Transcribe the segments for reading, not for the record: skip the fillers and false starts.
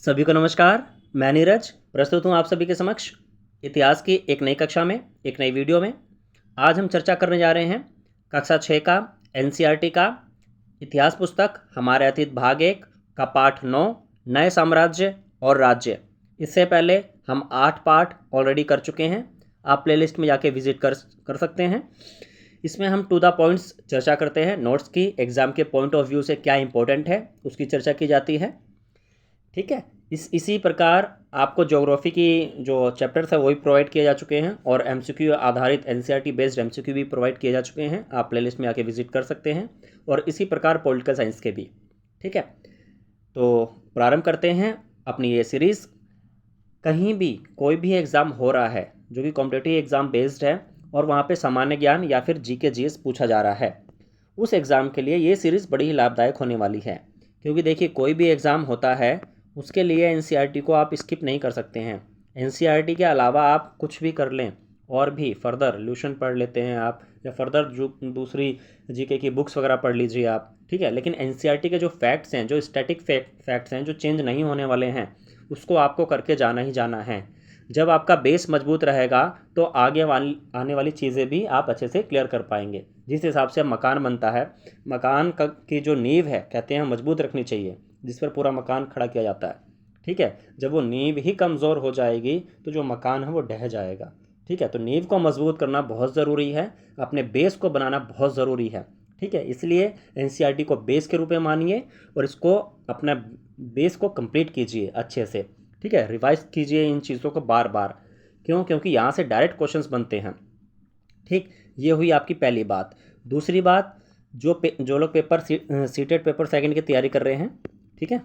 सभी को नमस्कार। मैं नीरज प्रस्तुत हूँ आप सभी के समक्ष इतिहास की एक नई कक्षा में, एक नई वीडियो में। आज हम चर्चा करने जा रहे हैं कक्षा 6 का एनसीईआरटी का इतिहास पुस्तक हमारे अतीत भाग 1 का पाठ 9 नए साम्राज्य और राज्य। इससे पहले हम 8 पाठ ऑलरेडी कर चुके हैं। आप प्लेलिस्ट में जाके विजिट कर सकते हैं। इसमें हम टू द पॉइंट्स चर्चा करते हैं। नोट्स की एग्ज़ाम के पॉइंट ऑफ व्यू से क्या इंपॉर्टेंट है उसकी चर्चा की जाती है। ठीक है। इसी प्रकार आपको ज्योग्राफी की जो चैप्टर्स है वो भी प्रोवाइड किए जा चुके हैं और एमसीक्यू आधारित एनसीईआरटी बेस्ड एमसीक्यू भी प्रोवाइड किए जा चुके हैं। आप प्लेलिस्ट में आके विजिट कर सकते हैं और इसी प्रकार पॉलिटिकल साइंस के भी। ठीक है, तो प्रारंभ करते हैं अपनी ये सीरीज़। कहीं भी कोई भी एग्ज़ाम हो रहा है जो कि कॉम्पिटिटिव एग्ज़ाम बेस्ड है और वहाँ पे सामान्य ज्ञान या फिर जीके जीएस पूछा जा रहा है, उस एग्ज़ाम के लिए ये सीरीज़ बड़ी ही लाभदायक होने वाली है। क्योंकि देखिए, कोई भी एग्ज़ाम होता है उसके लिए एनसीईआरटी को आप स्किप नहीं कर सकते हैं। एनसीईआरटी के अलावा आप कुछ भी कर लें और भी फर्दर ल्यूशन पढ़ लेते हैं आप, या फर्दर जो दूसरी जीके की बुक्स वगैरह पढ़ लीजिए आप। ठीक है, लेकिन एनसीईआरटी के जो फैक्ट्स हैं, जो स्टैटिक फैक्ट्स हैं, जो चेंज नहीं होने वाले हैं, उसको आपको करके जाना ही जाना है। जब आपका बेस मजबूत रहेगा तो आगे आने वाली चीज़ें भी आप अच्छे से क्लियर कर पाएंगे। जिस हिसाब से मकान बनता है, मकान की जो नींव है कहते हैं मजबूत रखनी चाहिए, जिस पर पूरा मकान खड़ा किया जाता है। ठीक है, जब वो नींव ही कमज़ोर हो जाएगी तो जो मकान है वो ढह जाएगा। ठीक है, तो नींव को मजबूत करना बहुत ज़रूरी है, अपने बेस को बनाना बहुत ज़रूरी है। ठीक है, इसलिए एनसीईआरटी को बेस के रूप में मानिए और इसको अपना बेस को कंप्लीट कीजिए अच्छे से। ठीक है, रिवाइज कीजिए इन चीज़ों को बार बार। क्यों? क्योंकि यहाँ से डायरेक्ट क्वेश्चंस बनते हैं। ठीक, ये हुई आपकी पहली बात। दूसरी बात, जो लोग पेपर सीटेड पेपर सेकंड की तैयारी कर रहे हैं, ठीक है,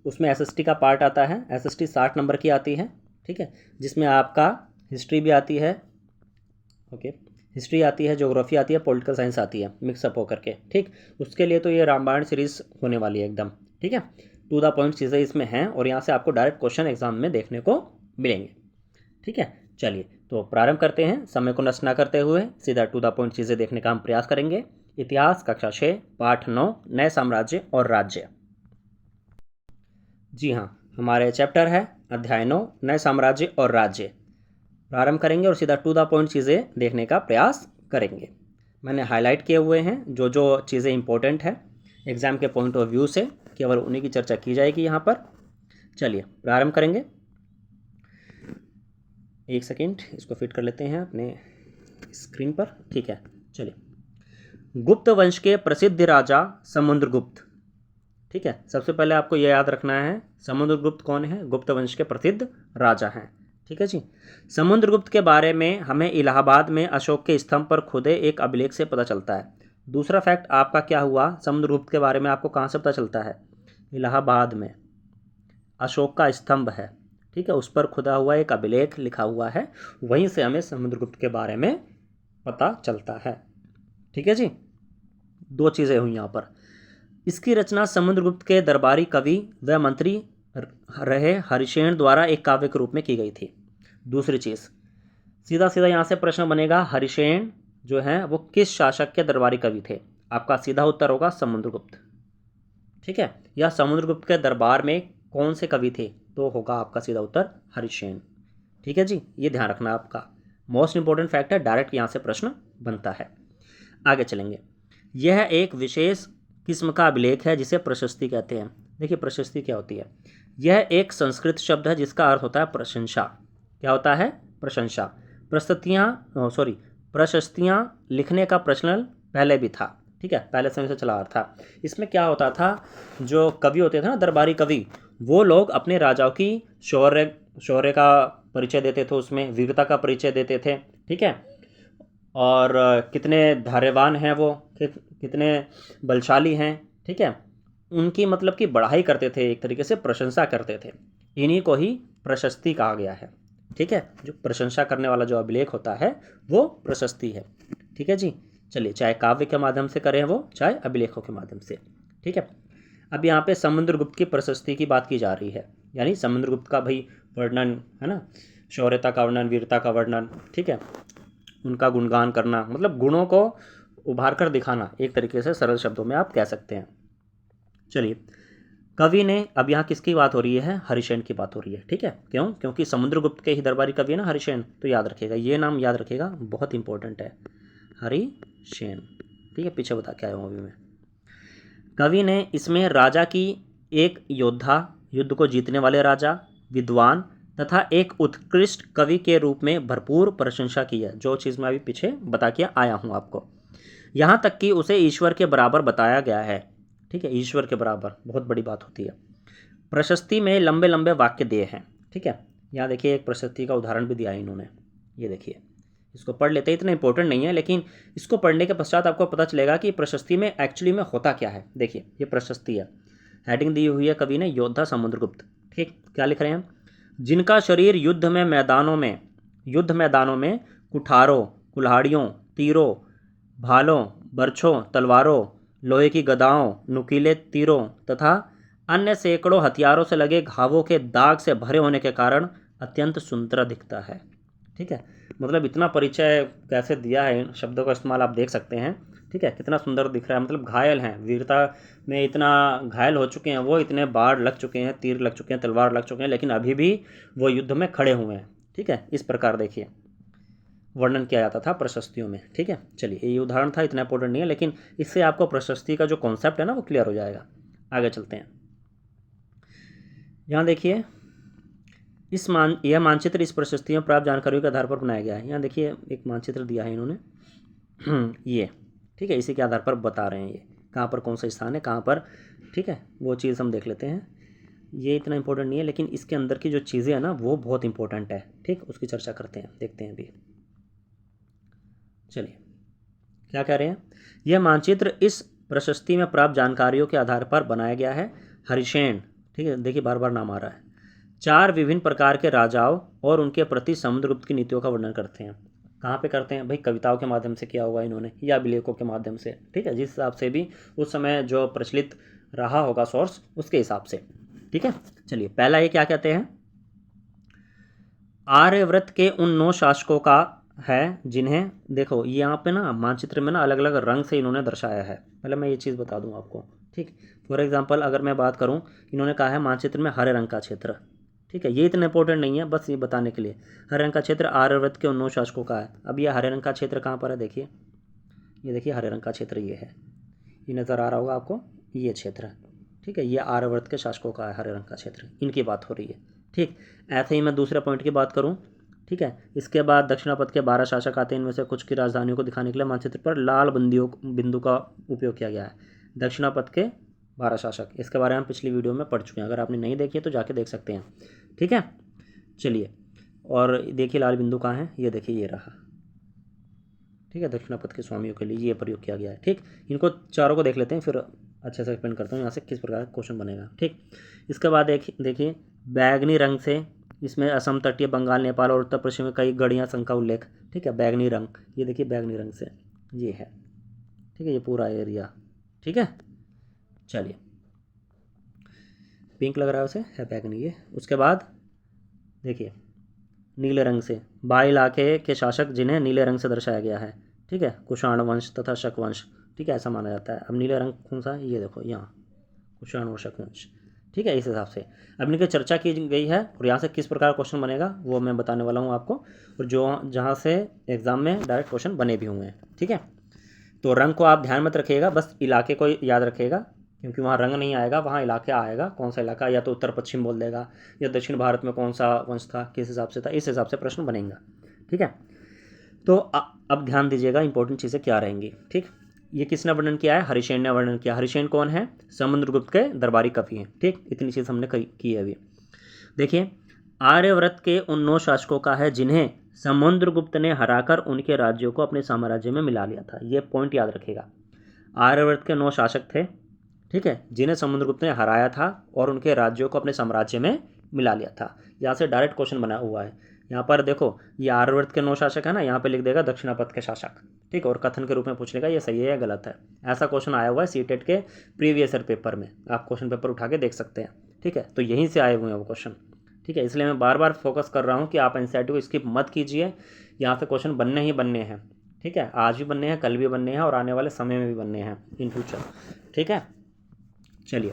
उसमें एसएसटी का पार्ट आता है। एसएसटी 60 नंबर की आती है। ठीक है, जिसमें आपका हिस्ट्री भी आती है। ओके, हिस्ट्री आती है, ज्योग्राफी आती है, पॉलिटिकल साइंस आती है, मिक्सअप होकर के। ठीक, उसके लिए तो ये रामायण सीरीज होने वाली है एकदम। ठीक है, टू द पॉइंट चीज़ें इसमें हैं और यहाँ से आपको डायरेक्ट क्वेश्चन एग्जाम में देखने को मिलेंगे। ठीक है, चलिए तो प्रारंभ करते हैं। समय को नष्ट ना करते हुए सीधा टू द पॉइंट चीज़ें देखने का हम प्रयास करेंगे। इतिहास कक्षा 6 पाठ 9 नए साम्राज्य और राज्य। जी हाँ, हमारे चैप्टर है अध्याय 9 नए साम्राज्य और राज्य। प्रारंभ करेंगे और सीधा टू द पॉइंट चीज़ें देखने का प्रयास करेंगे। मैंने हाईलाइट किए हुए हैं जो जो चीज़ें इंपॉर्टेंट है एग्ज़ाम के पॉइंट ऑफ व्यू से, केवल उन्हीं की चर्चा की जाएगी यहाँ पर। चलिए प्रारंभ करेंगे। एक सेकेंड, इसको फिट कर लेते हैं अपने स्क्रीन पर। ठीक है, चलिए। गुप्त वंश के प्रसिद्ध राजा समुद्रगुप्त। ठीक है, सबसे पहले आपको यह याद रखना है समुद्रगुप्त कौन है। गुप्त वंश के प्रसिद्ध राजा हैं। ठीक है जी। समुद्रगुप्त के बारे में हमें इलाहाबाद में अशोक के स्तंभ पर खुदे एक अभिलेख से पता चलता है। दूसरा फैक्ट आपका क्या हुआ, समुद्रगुप्त के बारे में आपको कहाँ से पता चलता है? इलाहाबाद में अशोक का स्तंभ है। ठीक है, उस पर खुदा हुआ एक अभिलेख लिखा हुआ है, वहीं से हमें समुद्रगुप्त के बारे में पता चलता है। ठीक है जी, दो चीज़ें हुई यहाँ पर। इसकी रचना समुद्रगुप्त के दरबारी कवि व मंत्री रहे हरिशेन द्वारा एक काव्य के रूप में की गई थी। दूसरी चीज़, सीधा सीधा यहाँ से प्रश्न बनेगा, हरिशेन जो है वो किस शासक के दरबारी कवि थे? आपका सीधा उत्तर होगा समुद्रगुप्त। ठीक है, या समुद्रगुप्त के दरबार में कौन से कवि थे? तो होगा आपका सीधा उत्तर हरिशेन। ठीक है जी, ये ध्यान रखना आपका मोस्ट इंपॉर्टेंट फैक्ट है, डायरेक्ट यहाँ से प्रश्न बनता है। आगे चलेंगे। यह एक विशेष किस्म का अभिलेख है जिसे प्रशस्ति कहते हैं। देखिए प्रशस्ति क्या होती है? यह एक संस्कृत शब्द है जिसका अर्थ होता है प्रशंसा। क्या होता है? प्रशंसा। प्रशस्तियाँ लिखने का प्रचलन पहले भी था। ठीक है, पहले समय से चला आ रहा था। इसमें क्या होता था, जो कवि होते थे ना, दरबारी कवि, वो लोग अपने राजाओं की शौर्य का परिचय देते थे, उसमें वीरता का परिचय देते थे। ठीक है, और कितने धैर्यवान हैं वो, कितने बलशाली हैं। ठीक है, उनकी मतलब कि बढ़ाई करते थे, एक तरीके से प्रशंसा करते थे। इन्हीं को ही प्रशस्ति कहा गया है। ठीक है, जो प्रशंसा करने वाला जो अभिलेख होता है वो प्रशस्ति है। ठीक है जी, चलिए, चाहे काव्य के माध्यम से करें वो, चाहे अभिलेखों के माध्यम से। ठीक है, अब यहाँ पे समुद्रगुप्त की प्रशस्ति की बात की जा रही है, यानी समुद्रगुप्त का भाई वर्णन है ना, शौर्यता का वर्णन, वीरता का वर्णन। ठीक है, उनका गुणगान करना, मतलब गुणों को उभार कर दिखाना, एक तरीके से सरल शब्दों में आप कह सकते हैं। चलिए, कवि ने, अब यहाँ किसकी बात हो रही है, हरिसेन की बात हो रही है, ठीक है। क्यों? क्योंकि समुद्रगुप्त के ही दरबारी कवि है ना हरिसेन, तो याद रखिएगा, ये नाम याद रखिएगा, बहुत इंपॉर्टेंट है, हरिसेन, ठीक है। पीछे बता के आया हूँ अभी मैं। कवि ने इसमें राजा की एक योद्धा, युद्ध को जीतने वाले राजा, विद्वान तथा एक उत्कृष्ट कवि के रूप में भरपूर प्रशंसा की है, जो चीज़ मैं अभी पीछे बता के आया हूँ आपको। यहाँ तक कि उसे ईश्वर के बराबर बताया गया है, ठीक है, ईश्वर के बराबर, बहुत बड़ी बात होती है। प्रशस्ति में लंबे लंबे वाक्य दिए हैं, ठीक है। यहाँ देखिए एक प्रशस्ति का उदाहरण भी दिया है इन्होंने, ये देखिए, इसको पढ़ लेते हैं, इतना इंपॉर्टेंट नहीं है, लेकिन इसको पढ़ने के पश्चात आपको पता चलेगा कि प्रशस्ति में एक्चुअली में होता क्या है। देखिए ये प्रशस्ति है, हेडिंग दी हुई है कवि ने, योद्धा समुद्रगुप्त, ठीक। क्या लिख रहे हैं, जिनका शरीर युद्ध मैदानों में कुठारों, कुल्हाड़ियों, तीरों, भालों, बर्छों, तलवारों, लोहे की गदाओं, नुकीले तीरों तथा अन्य सैकड़ों हथियारों से लगे घावों के दाग से भरे होने के कारण अत्यंत सुंदर दिखता है, ठीक है। मतलब इतना परिचय कैसे दिया है, इन शब्दों का इस्तेमाल आप देख सकते हैं, ठीक है, कितना सुंदर दिख रहा है। मतलब घायल हैं, वीरता में इतना घायल हो चुके हैं वो, इतने बाढ़ लग चुके हैं, तीर लग चुके हैं, तलवार लग चुके हैं, लेकिन अभी भी वो युद्ध में खड़े हुए हैं, ठीक है। इस प्रकार देखिए वर्णन किया जाता था प्रशस्तियों में, ठीक है। चलिए ये उदाहरण था, इतना इंपॉर्टेंट नहीं है, लेकिन इससे आपको प्रशस्ति का जो कॉन्सेप्ट है ना वो क्लियर हो जाएगा। आगे चलते हैं। यहाँ देखिए यह मानचित्र इस प्रशस्ति में प्राप्त जानकारियों के आधार पर बनाया गया है। यहाँ देखिए एक मानचित्र दिया है इन्होंने ये, ठीक है, इसी के आधार पर बता रहे हैं ये कहाँ पर कौन सा स्थान है, कहाँ पर, ठीक है, वो चीज़ हम देख लेते हैं। ये इतना इंपॉर्टेंट नहीं है, लेकिन इसके अंदर की जो चीज़ें हैं ना वो बहुत इंपॉर्टेंट है, ठीक, उसकी चर्चा करते हैं, देखते हैं अभी। चलिए क्या कह रहे हैं, यह मानचित्र इस प्रशस्ति में प्राप्त जानकारियों के आधार पर बनाया गया है। हरिसेन, ठीक है, देखिए बार बार नाम आ रहा है, 4 विभिन्न प्रकार के राजाओं और उनके प्रति समुद्रगुप्त की नीतियों का वर्णन करते हैं। कहाँ पे करते हैं भाई, कविताओं के माध्यम से किया होगा इन्होंने, या अभिलेखों के माध्यम से, ठीक है, जिस हिसाब से भी उस समय जो प्रचलित रहा होगा सोर्स, उसके हिसाब से, ठीक है। चलिए पहला ये क्या कहते हैं, आर्यव्रत के उन 9 शासकों का है जिन्हें, देखो यहाँ पे ना मानचित्र में ना अलग अलग रंग से इन्होंने दर्शाया है। पहले मैं ये चीज़ बता दूँ आपको, ठीक। फॉर एग्जांपल अगर मैं बात करूँ, इन्होंने कहा है मानचित्र में हरे रंग का क्षेत्र, ठीक है, ये इतना इंपॉर्टेंट नहीं है, बस ये बताने के लिए, हरे रंग का क्षेत्र आर्यव्रत के उन 9 शासकों का है। अब ये हरे रंग का क्षेत्र कहाँ पर है, देखिए, ये देखिए हरे रंग का क्षेत्र ये है, ये नज़र आ रहा होगा आपको, ये क्षेत्र, ठीक है, ये आर्यव्रत के शासकों का है हरे रंग का क्षेत्र, इनकी बात हो रही है, ठीक। ऐसे ही मैं दूसरे पॉइंट की बात करूँ, ठीक है, इसके बाद दक्षिणापथ के 12 शासक आते हैं, इनमें से कुछ की राजधानियों को दिखाने के लिए मानचित्र पर लाल बिंदु का उपयोग किया गया है। दक्षिणापथ के 12 शासक, इसके बारे में हम पिछली वीडियो में पढ़ चुके हैं, अगर आपने नहीं देखी है तो जाके देख सकते हैं, ठीक है। चलिए, और देखिए लाल बिंदु कहाँ है, ये देखिए ये रहा, ठीक है, दक्षिणापथ के स्वामियों के लिए ये प्रयोग किया गया है, ठीक। इनको चारों को देख लेते हैं, फिर अच्छे से एक्सप्लेन करता हूँ यहाँ से किस प्रकार का क्वेश्चन बनेगा, ठीक। इसके बाद देखिए बैगनी रंग से, इसमें असम तटीय, बंगाल, नेपाल और उत्तर पश्चिम में कई गढ़ियाँ संघ का उल्लेख, ठीक है, बैगनी रंग, ये देखिए बैगनी रंग से ये है, ठीक है, ये पूरा एरिया, ठीक है। चलिए पिंक लग रहा है उसे, है बैगनी ये। उसके बाद देखिए नीले रंग से, 22 इलाके के शासक जिन्हें नीले रंग से दर्शाया गया है, ठीक है, कुषाण वंश तथा शक वंश, ठीक है, ऐसा माना जाता है। अब नीले रंग कौन सा है, ये देखो यहाँ कुषाण और शक वंश, ठीक है, इस हिसाब से अब इनकी चर्चा की गई है, और यहाँ से किस प्रकार क्वेश्चन बनेगा वो मैं बताने वाला हूँ आपको, और जो जहाँ से एग्जाम में डायरेक्ट क्वेश्चन बने भी हुए हैं, ठीक है। तो रंग को आप ध्यान मत रखिएगा, बस इलाके को याद रखिएगा, क्योंकि वहाँ रंग नहीं आएगा, वहाँ इलाका आएगा, कौन सा इलाका, या तो उत्तर पश्चिम बोल देगा, या दक्षिण भारत में कौन सा वंश था, किस हिसाब से था, इस हिसाब से प्रश्न बनेगा, ठीक है। तो अब ध्यान दीजिएगा इंपॉर्टेंट चीज़ें क्या रहेंगी, ठीक। ये किसने वर्णन किया है, हरिसेन ने वर्णन किया। हरिसेन कौन है, समुद्रगुप्त के दरबारी कवि हैं, ठीक। इतनी चीज़ हमने की है अभी। देखिए आर्यव्रत के उन 9 शासकों का है जिन्हें समुद्रगुप्त ने हराकर उनके राज्यों को अपने साम्राज्य में मिला लिया था। ये पॉइंट याद रखिएगा, आर्यव्रत के 9 शासक थे, ठीक है, जिन्हें समुद्रगुप्त ने हराया था और उनके राज्यों को अपने साम्राज्य में मिला लिया था। यहाँ से डायरेक्ट क्वेश्चन बना हुआ है। यहाँ पर देखो ये आर्यव्रत के 9 शासक है ना, यहाँ पे लिख देगा दक्षिणापथ के शासक, ठीक, और कथन के रूप में पूछ लेगा ये सही है या गलत है। ऐसा क्वेश्चन आया हुआ है सीटेट के प्रीवियस ईयर पेपर में, आप क्वेश्चन पेपर उठा के देख सकते हैं, ठीक है। तो यहीं से आए हुए हैं वो क्वेश्चन, ठीक है, इसलिए मैं बार बार फोकस कर रहा हूँ कि आप एनसीईआरटी को स्किप मत कीजिए, यहाँ से क्वेश्चन बनने ही बनने हैं, ठीक है, आज भी बनने हैं, कल भी बनने हैं, और आने वाले समय में भी बनने हैं इन फ्यूचर, ठीक है। चलिए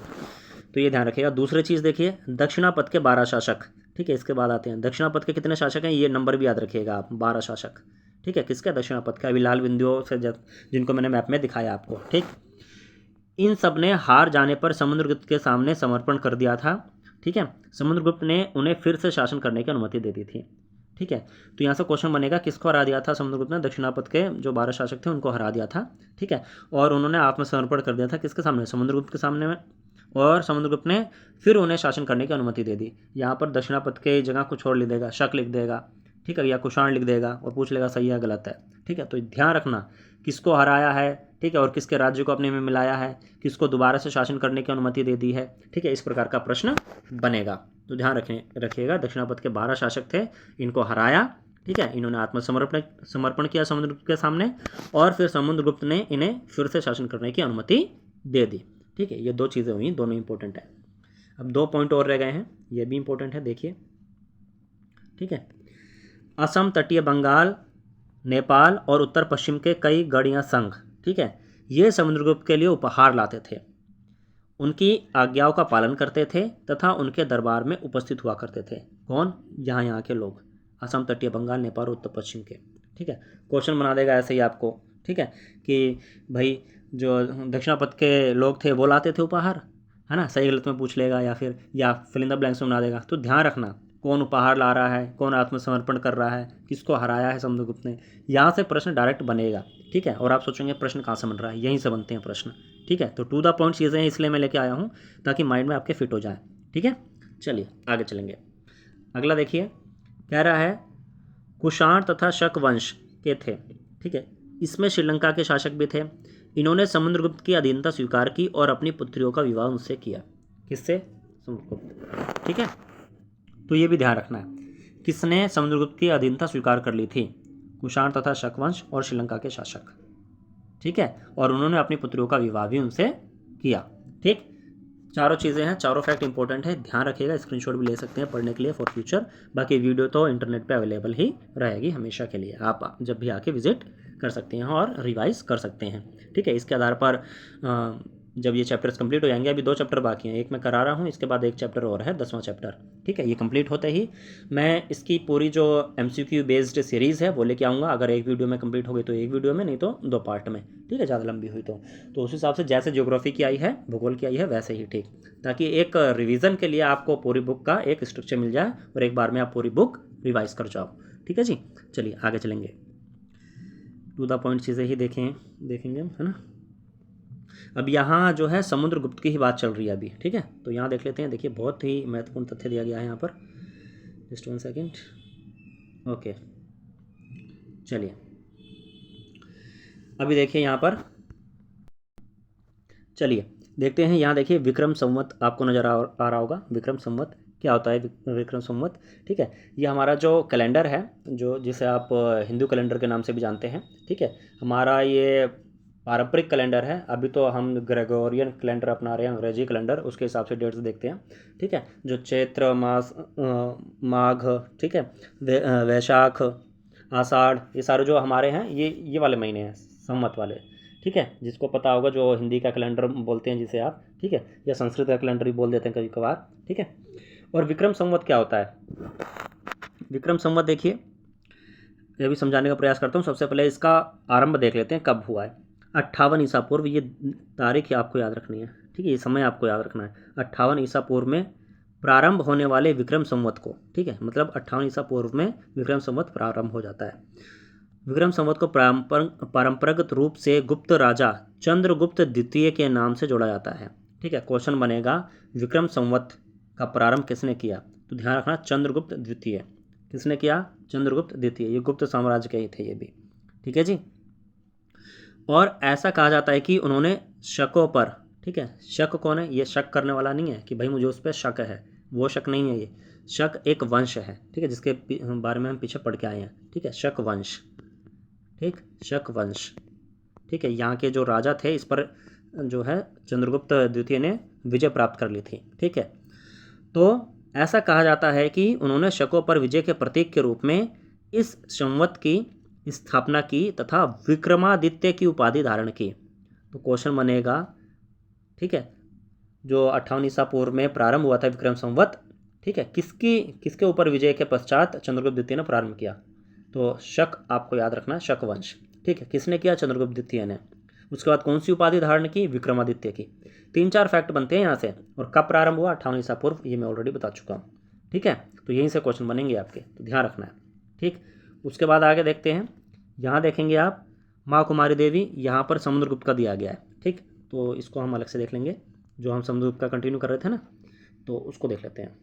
तो ये ध्यान रखिएगा। दूसरी चीज़ देखिए, दक्षिणापथ के 12 शासक, ठीक है, इसके बाद आते हैं दक्षिणापथ के कितने शासक हैं, ये नंबर भी याद रखिएगा आप, 12 शासक, ठीक है, किसका, दक्षिणापथ का, अभी लाल बिंदुओं से जिनको मैंने मैप में दिखाया आपको, ठीक। इन सब ने हार जाने पर समुद्रगुप्त के सामने समर्पण कर दिया था, ठीक है। समुद्रगुप्त ने उन्हें फिर से शासन करने की अनुमति दे दी थी, ठीक है। तो यहाँ से क्वेश्चन बनेगा, किसको हरा दिया था समुद्रगुप्त ने, दक्षिणापथ के जो 12 शासक थे उनको हरा दिया था, ठीक है। और उन्होंने आत्मसमर्पण कर दिया था किसके सामने, समुद्रगुप्त के सामने में, और समुद्रगुप्त ने फिर उन्हें शासन करने की अनुमति दे दी। यहाँ पर दक्षिणापथ के जगह कुछ और लिख देगा, शक लिख देगा, ठीक है, या कुषाण लिख देगा और पूछ लेगा सही है गलत है, ठीक है। तो ध्यान रखना किसको हराया है, ठीक है, और किसके राज्य को अपने में मिलाया है, किसको दोबारा से शासन करने की अनुमति दे दी है, ठीक है, इस प्रकार का प्रश्न बनेगा। तो ध्यान रखिएगा, दक्षिणापथ के 12 शासक थे, इनको हराया, ठीक है, इन्होंने समर्पण किया समुद्रगुप्त के सामने, और फिर समुद्रगुप्त ने इन्हें फिर से शासन करने की अनुमति दे दी, ठीक है। ये दो चीज़ें हुई, दोनों इंपॉर्टेंट है। अब 2 पॉइंट और रह गए हैं, ये भी इंपॉर्टेंट है, देखिए, ठीक है। असम, तटीय बंगाल, नेपाल और उत्तर पश्चिम के कई गढ़ संघ, ठीक है, ये समुद्रगुप्त के लिए उपहार लाते थे, उनकी आज्ञाओं का पालन करते थे तथा उनके दरबार में उपस्थित हुआ करते थे। कौन, यहाँ के लोग, असम, तटीय बंगाल, नेपाल और उत्तर पश्चिम के, ठीक है। क्वेश्चन बना देगा ऐसे ही आपको, ठीक है, कि भाई जो दक्षिणापथ के लोग थे वो लाते थे उपहार, है ना, सही गलत में पूछ लेगा, या फिल इन द ब्लैंक्स में बना देगा। तो ध्यान रखना कौन उपहार ला रहा है, कौन आत्मसमर्पण कर रहा है, किसको हराया है समुद्रगुप्त ने, यहाँ से प्रश्न डायरेक्ट बनेगा, ठीक है। और आप सोचेंगे प्रश्न कहाँ से बन रहा है, यहीं से बनते हैं प्रश्न, ठीक है। तो टू द पॉइंट चीज़ें हैं, इसलिए मैं लेके आया हूँ ताकि माइंड में आपके फिट हो जाए, ठीक है। चलिए आगे चलेंगे। अगला देखिए, कह रहा है कुषाण तथा शक वंश के थे, ठीक है, इसमें श्रीलंका के शासक भी थे। इन्होंने समुद्रगुप्त की अधीनता स्वीकार की और अपनी पुत्रियों का विवाह उनसे किया, किससे, समुद्रगुप्त, ठीक है। तो ये भी ध्यान रखना है, किसने समुद्रगुप्त की अधीनता स्वीकार कर ली थी, कुषाण तथा शक वंश और श्रीलंका के शासक, ठीक है, और उन्होंने अपनी पुत्रियों का विवाह भी उनसे किया, ठीक। चारों चीज़ें हैं, चारों फैक्ट इंपॉर्टेंट है, ध्यान रखिएगा, स्क्रीनशॉट भी ले सकते हैं पढ़ने के लिए फॉर फ्यूचर। बाकी वीडियो तो इंटरनेट पे अवेलेबल ही रहेगी हमेशा के लिए, आप जब भी आके विजिट कर सकते हैं और रिवाइज कर सकते हैं, ठीक है। इसके आधार पर जब ये चैप्टर्स कंप्लीट हो जाएंगे, अभी 2 चैप्टर बाकी हैं, एक मैं करा रहा हूँ, इसके बाद एक चैप्टर और है, 10वां चैप्टर, ठीक है। ये कंप्लीट होते ही मैं इसकी पूरी जो MCQ बेस्ड सीरीज़ है वो लेके आऊँगा। अगर एक वीडियो में कंप्लीट हो गई तो एक वीडियो में, नहीं तो 2 पार्ट में, ठीक है, ज़्यादा लंबी हुई तो उस हिसाब से जैसे ज्योग्राफी की आई है, भूगोल की आई है, वैसे ही, ठीक, ताकि एक रिविज़न के लिए आपको पूरी बुक का एक स्ट्रक्चर मिल जाए और एक बार में आप पूरी बुक रिवाइज कर जाओ, ठीक है जी। चलिए आगे चलेंगे, टू द पॉइंट चीज़ें ही देखेंगे, है ना। अब यहाँ जो है समुद्रगुप्त की ही बात चल रही है अभी, ठीक है। तो यहाँ देख लेते हैं, देखिए बहुत ही महत्वपूर्ण तथ्य दिया गया है यहाँ पर, जस्ट 1 सेकेंड, ओके। चलिए अभी देखिए यहाँ पर, चलिए देखते हैं। यहाँ देखिए विक्रम संवत आपको नज़र आ रहा होगा, विक्रम संवत क्या होता है, विक्रम संवत, ठीक है। ये हमारा जो कैलेंडर है, जो जिसे आप हिंदू कैलेंडर के नाम से भी जानते हैं, ठीक है। हमारा ये पारंपरिक कैलेंडर है, अभी तो हम ग्रेगोरियन कैलेंडर अपना रहे हैं, अंग्रेजी कैलेंडर, उसके हिसाब से डेट्स देखते हैं, ठीक है। जो चैत्र मास, माघ, ठीक है, वैशाख, आषाढ़, ये सारे जो हमारे हैं ये वाले महीने हैं संवत वाले, ठीक है। जिसको पता होगा, जो हिंदी का कैलेंडर बोलते हैं जिसे आप, ठीक है, या संस्कृत का कैलेंडर भी बोल देते हैं कभी कभार, ठीक है। और विक्रम संवत क्या होता है, विक्रम संवत देखिए, ये भी समझाने का प्रयास करता हूँ। सबसे पहले इसका आरंभ देख लेते हैं, कब हुआ है। 58 ईसा पूर्व, ये तारीख ही आपको याद रखनी है, ठीक है, ये समय आपको याद रखना है। 58 ईसा पूर्व में प्रारंभ होने वाले विक्रम संवत को, ठीक है, मतलब 58 ईसा पूर्व में विक्रम संवत प्रारंभ हो जाता है। विक्रम संवत को परंपरागत रूप से गुप्त राजा चंद्रगुप्त द्वितीय के नाम से जोड़ा जाता है, ठीक है। क्वेश्चन बनेगा विक्रम संवत का प्रारंभ किसने किया, तो ध्यान रखना चंद्रगुप्त द्वितीय, किसने किया, चंद्रगुप्त द्वितीय, ये गुप्त साम्राज्य के ही थे ये भी, ठीक है जी। और ऐसा कहा जाता है कि उन्होंने शकों पर, ठीक है, शक कौन है, ये शक करने वाला नहीं है कि भाई मुझे उस पर शक है, वो शक नहीं है, ये शक एक वंश है, ठीक है, जिसके बारे में हम पीछे पढ़ के आए हैं, ठीक है, शक वंश, ठीक, शक वंश, ठीक है। यहाँ के जो राजा थे इस पर जो है चंद्रगुप्त द्वितीय ने विजय प्राप्त कर ली थी, ठीक है। तो ऐसा कहा जाता है कि उन्होंने शकों पर विजय के प्रतीक के रूप में इस संवत की स्थापना की तथा विक्रमादित्य की उपाधि धारण की। तो क्वेश्चन बनेगा, ठीक है, जो 58 ईसा पूर्व में प्रारंभ हुआ था विक्रम संवत, ठीक है, किसके ऊपर विजय के पश्चात चंद्रगुप्त द्वितीय ने प्रारंभ किया? तो शक आपको याद रखना, शक वंश, ठीक है, किसने किया? चंद्रगुप्त द्वितीय ने। उसके बाद कौन सी उपाधि धारण की? विक्रमादित्य की। 3-4 फैक्ट बनते हैं यहाँ से। और कब प्रारंभ हुआ? 58 ईसा पूर्व, ये मैं ऑलरेडी बता चुका हूँ, ठीक है। तो यहीं से क्वेश्चन बनेंगे आपके, तो ध्यान रखना है, ठीक। उसके बाद आगे देखते हैं, यहाँ देखेंगे आप माँ कुमारी देवी, यहाँ पर समुद्रगुप्त का दिया गया है, ठीक। तो इसको हम अलग से देख लेंगे, जो हम समुद्रगुप्त का कंटिन्यू कर रहे थे ना, तो उसको देख लेते हैं।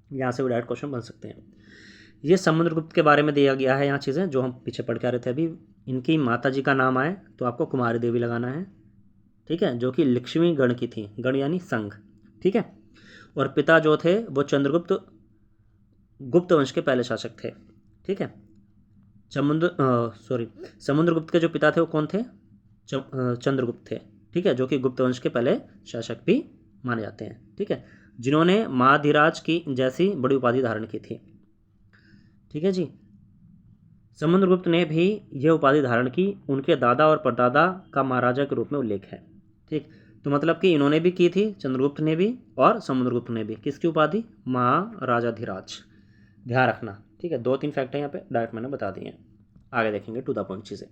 यहाँ से भी डायरेक्ट क्वेश्चन बन सकते हैं। ये समुद्रगुप्त के बारे में दिया गया है यहाँ चीज़ें जो हम पीछे पढ़ के आ रहे थे अभी। इनकी माता जी का नाम आए तो आपको कुमारी देवी लगाना है, ठीक है, जो कि लक्ष्मी गण की थी, गण यानी संघ, ठीक है। और पिता जो थे वो चंद्रगुप्त गुप्त वंश के पहले शासक थे, ठीक है। समुद्रगुप्त के जो पिता थे वो कौन थे? चंद्रगुप्त थे, ठीक है, जो कि गुप्त वंश के पहले शासक भी माने जाते हैं, ठीक है, जिन्होंने महाधिराज की जैसी बड़ी उपाधि धारण की थी, ठीक है जी। समुद्रगुप्त ने भी यह उपाधि धारण की, उनके दादा और परदादा का महाराजा के रूप में उल्लेख है, ठीक। तो मतलब कि इन्होंने भी की थी, चंद्रगुप्त ने भी और समुद्रगुप्त ने भी। किसकी उपाधि? महाराजाधिराज, ध्यान रखना, ठीक है। 2-3 फैक्ट यहाँ पे डायरेक्ट मैंने बता दिए हैं। आगे देखेंगे टू द पॉइंट चीज़ें।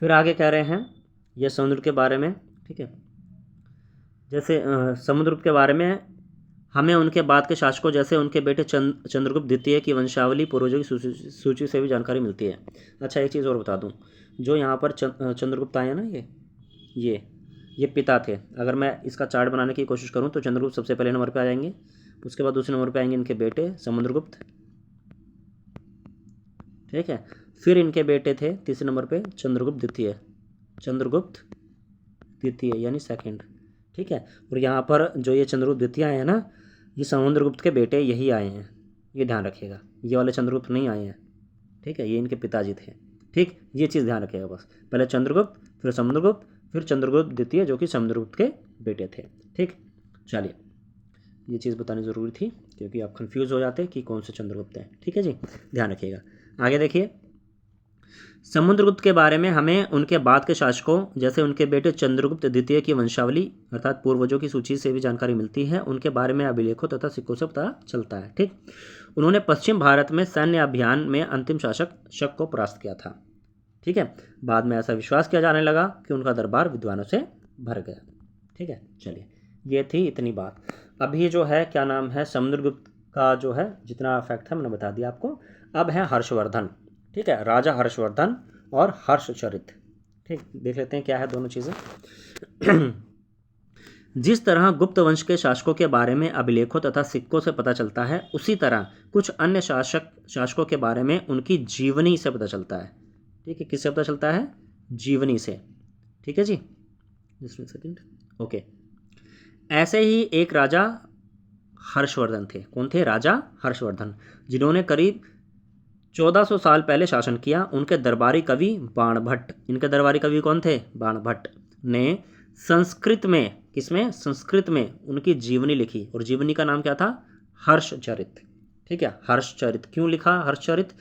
फिर आगे कह रहे हैं ये समुद्र के बारे में, ठीक है। जैसे समुद्रगुप्त के बारे में हमें उनके बाद के शासकों जैसे उनके बेटे चंद्रगुप्त द्वितीय की वंशावली पूर्वजों की सूची से भी जानकारी मिलती है। अच्छा, एक चीज़ और बता दूं, जो यहाँ पर चंद्रगुप्त आए हैं ना, ये पिता थे। अगर मैं इसका चार्ट बनाने की कोशिश करूँ तो चंद्रगुप्त सबसे पहले नंबर पे आ जाएंगे, उसके बाद दूसरे नंबर पे आएंगे इनके बेटे समुद्रगुप्त, ठीक है। फिर इनके बेटे थे तीसरे नंबर पे चंद्रगुप्त द्वितीय यानी सेकंड, ठीक है। और यहाँ पर जो ये चंद्रगुप्त द्वितीय आए हैं ना, ये समुद्रगुप्त के बेटे यही आए हैं, ये ध्यान रखिएगा। ये वाले चंद्रगुप्त नहीं आए हैं, ठीक है, ये इनके पिताजी थे, ठीक। ये चीज़ ध्यान रखिएगा बस, पहले चंद्रगुप्त, फिर समुद्रगुप्त, फिर चंद्रगुप्त द्वितीय जो कि समुद्रगुप्त के बेटे थे, ठीक। चलिए, ये चीज़ बतानी ज़रूरी थी क्योंकि आप कंफ्यूज हो जाते कि कौन से चंद्रगुप्त हैं, ठीक है जी, ध्यान रखिएगा। आगे देखिए, समुद्रगुप्त के बारे में हमें उनके बाद के शासकों जैसे उनके बेटे चंद्रगुप्त द्वितीय की वंशावली अर्थात पूर्वजों की सूची से भी जानकारी मिलती है। उनके बारे में अभिलेखों तथा सिक्कों से पता चलता है, ठीक। उन्होंने पश्चिम भारत में सैन्य अभियान में अंतिम शासक शक को परास्त किया था, ठीक है। बाद में ऐसा विश्वास किया जाने लगा कि उनका दरबार विद्वानों से भर गया, ठीक है। चलिए, ये थी इतनी बात। अभी जो है क्या नाम है, समुद्रगुप्त का जो है जितना फैक्ट है मैंने बता दिया आपको। अब है हर्षवर्धन, ठीक है, राजा हर्षवर्धन और हर्षचरित, ठीक। देख लेते हैं क्या है दोनों चीज़ें। जिस तरह गुप्त वंश के शासकों के बारे में अभिलेखों तथा सिक्कों से पता चलता है, उसी तरह कुछ अन्य शासकों के बारे में उनकी जीवनी से पता चलता है, ठीक है। किससे पता चलता है? जीवनी से, ठीक है जी। जस्ट एक सेकेंड, ओके। ऐसे ही एक राजा हर्षवर्धन थे। कौन थे? राजा हर्षवर्धन, जिन्होंने करीब 1400 साल पहले शासन किया। उनके दरबारी कवि बाणभट्ट, इनके दरबारी कवि कौन थे? बाणभट्ट ने संस्कृत में, किसमें? संस्कृत में उनकी जीवनी लिखी, और जीवनी का नाम क्या था? हर्षचरित, ठीक है। हर्षचरित क्यों लिखा? हर्षचरित,